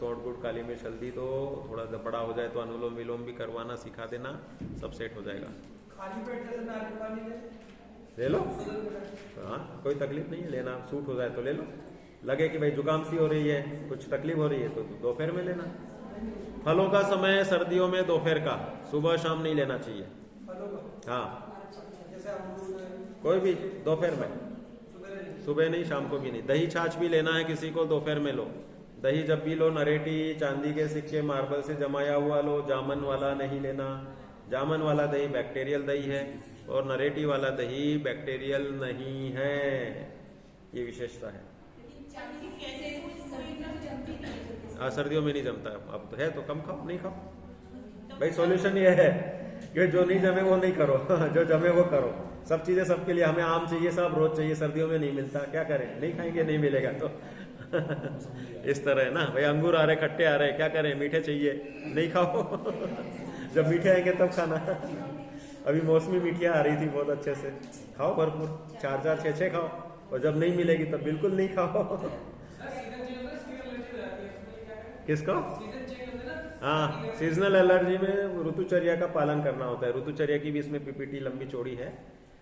सौंठ गुड़ काली मिर्च हल्दी, तो थोड़ा जब बड़ा हो जाए तो अनुलोम विलोम भी करवाना सिखा देना, सब सेट हो जाएगा। खाली पेट जैसे नारियल पानी ले लो, हाँ कोई तकलीफ नहीं है, लेना सूट हो जाए तो ले लो। लगे कि भाई जुकाम सी हो रही है, कुछ तकलीफ हो रही है, तो दोपहर में लेना। फलों का समय सर्दियों में दोपहर का, सुबह शाम नहीं लेना चाहिए। हाँ कोई भी दोपहर में, सुबह नहीं शाम को भी नहीं। दही छाछ भी लेना है किसी को, दोपहर में लो। दही जब भी लो, नरेटी, चांदी के सिक्के, मार्बल से जमाया हुआ लो, जामन वाला नहीं लेना। जामन वाला दही बैक्टीरियल दही है और नरेटी वाला दही बैक्टीरियल नहीं है, ये विशेषता है। हाँ सर्दियों में नहीं जमता है, अब तो है तो कम खाओ, नहीं खाओ। भाई सॉल्यूशन ये है कि जो नहीं जमे वो नहीं करो, जो जमे वो करो। सब चीजें सबके लिए, हमें आम चाहिए, सब रोज चाहिए, सर्दियों में नहीं मिलता, क्या करें, नहीं खाएंगे नहीं मिलेगा तो। इस तरह है ना भाई, अंगूर आ रहे, खट्टे आ रहे, क्या करें, मीठे चाहिए, नहीं खाओ। जब मीठे आएंगे तब खाना। अभी मौसमी मिठियाँ आ रही थी बहुत अच्छे से, खाओ भरपूर, 4-4, 6-6 खाओ, और जब नहीं मिलेगी तब बिल्कुल नहीं खाओ। किसको? हाँ सीजनल एलर्जी में ऋतुचर्या का पालन करना होता है। ऋतुचर्या की भी इसमें पीपीटी लंबी चौड़ी है,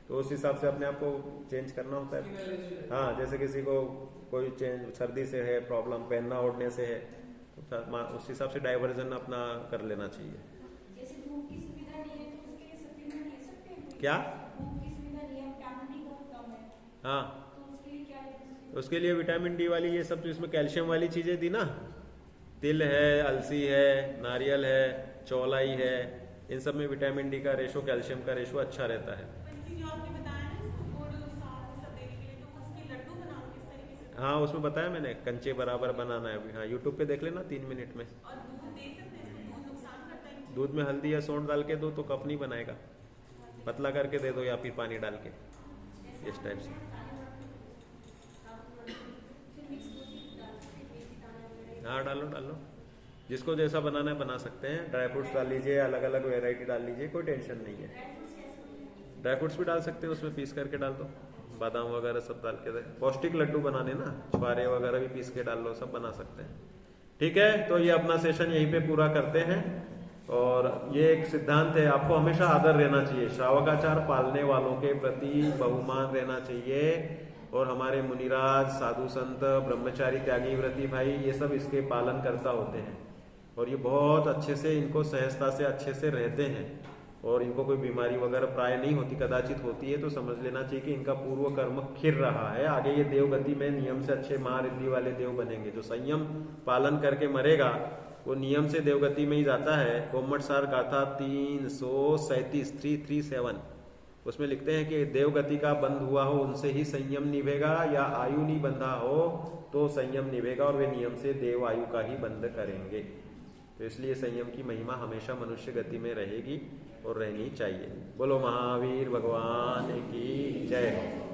तो उस हिसाब से अपने आप को चेंज करना होता है। हाँ जैसे किसी को कोई चेंज सर्दी से है प्रॉब्लम, पहनना ओढ़ने से है, तो उस हिसाब से डाइवर्जन अपना कर लेना चाहिए। क्या? भूख की सुविधा नहीं है, विटामिन डी बहुत कम है, हाँ, तो उसके लिए क्या लेना? उसके लिए विटामिन डी वाली ये सब जो इसमें कैल्शियम वाली चीजें दी ना, तिल है, अलसी है, नारियल है, चौलाई है, इन सब में विटामिन डी का रेशो, कैल्शियम का रेशो अच्छा रहता है। जो आपने बताया ना इसको गुड़ सौंफ सब देने के लिए, तो उसके लड्डू बनाओ किस तरीके से? हाँ, उसमें बताया मैंने, कंचे बराबर बनाना है अभी। हाँ, यूट्यूब पे देख लेना 3 मिनट में। और दूध दे सकते हैं इसको? दूध नुकसान करता है? दूध में हल्दी या सौंठ डाल के दो तो कफ नहीं बनाएगा, पतला करके दे दो या फिर पानी डाल के, इस टाइप से। हाँ, डालो डालो, जिसको जैसा बनाना है बना सकते हैं। ड्राई फ्रूट्स डाल लीजिए, अलग अलग वैरायटी डाल लीजिए, कोई टेंशन नहीं है। ड्राई फ्रूट्स भी डाल सकते हो, उसमें पीस करके डाल दो, बादाम वगैरह सब डाल के। पौष्टिक लड्डू बनाने ना, छुआरे वगैरह भी पीस के डाल लो, सब बना सकते हैं। ठीक है, तो ये अपना सेशन यहीं पे पूरा करते हैं। और ये एक सिद्धांत है, आपको हमेशा आदर रहना चाहिए, श्रावकाचार पालने वालों के प्रति बहुमान रहना चाहिए। और हमारे मुनिराज, साधु संत, ब्रह्मचारी, त्यागी, व्रती भाई, ये सब इसके पालन करता होते हैं और ये बहुत अच्छे से, इनको सहजता से अच्छे से रहते हैं और इनको कोई बीमारी वगैरह प्राय नहीं होती, कदाचित होती है तो समझ लेना चाहिए कि इनका पूर्व कर्म खिर रहा है। आगे ये देवगति में नियम से अच्छे महारिद्धि वाले देव बनेंगे। जो संयम पालन करके मरेगा वो नियम से देवगति में ही जाता है। कोम्मटसार गाथा 337 337 उसमें लिखते हैं कि देवगति का बंध हुआ हो उनसे ही संयम निभेगा, या आयु नहीं बंधा हो तो संयम निभेगा और वे नियम से देव आयु का ही बंध करेंगे। तो इसलिए संयम की महिमा हमेशा मनुष्य गति में रहेगी और रहनी चाहिए। बोलो महावीर भगवान की जय हो।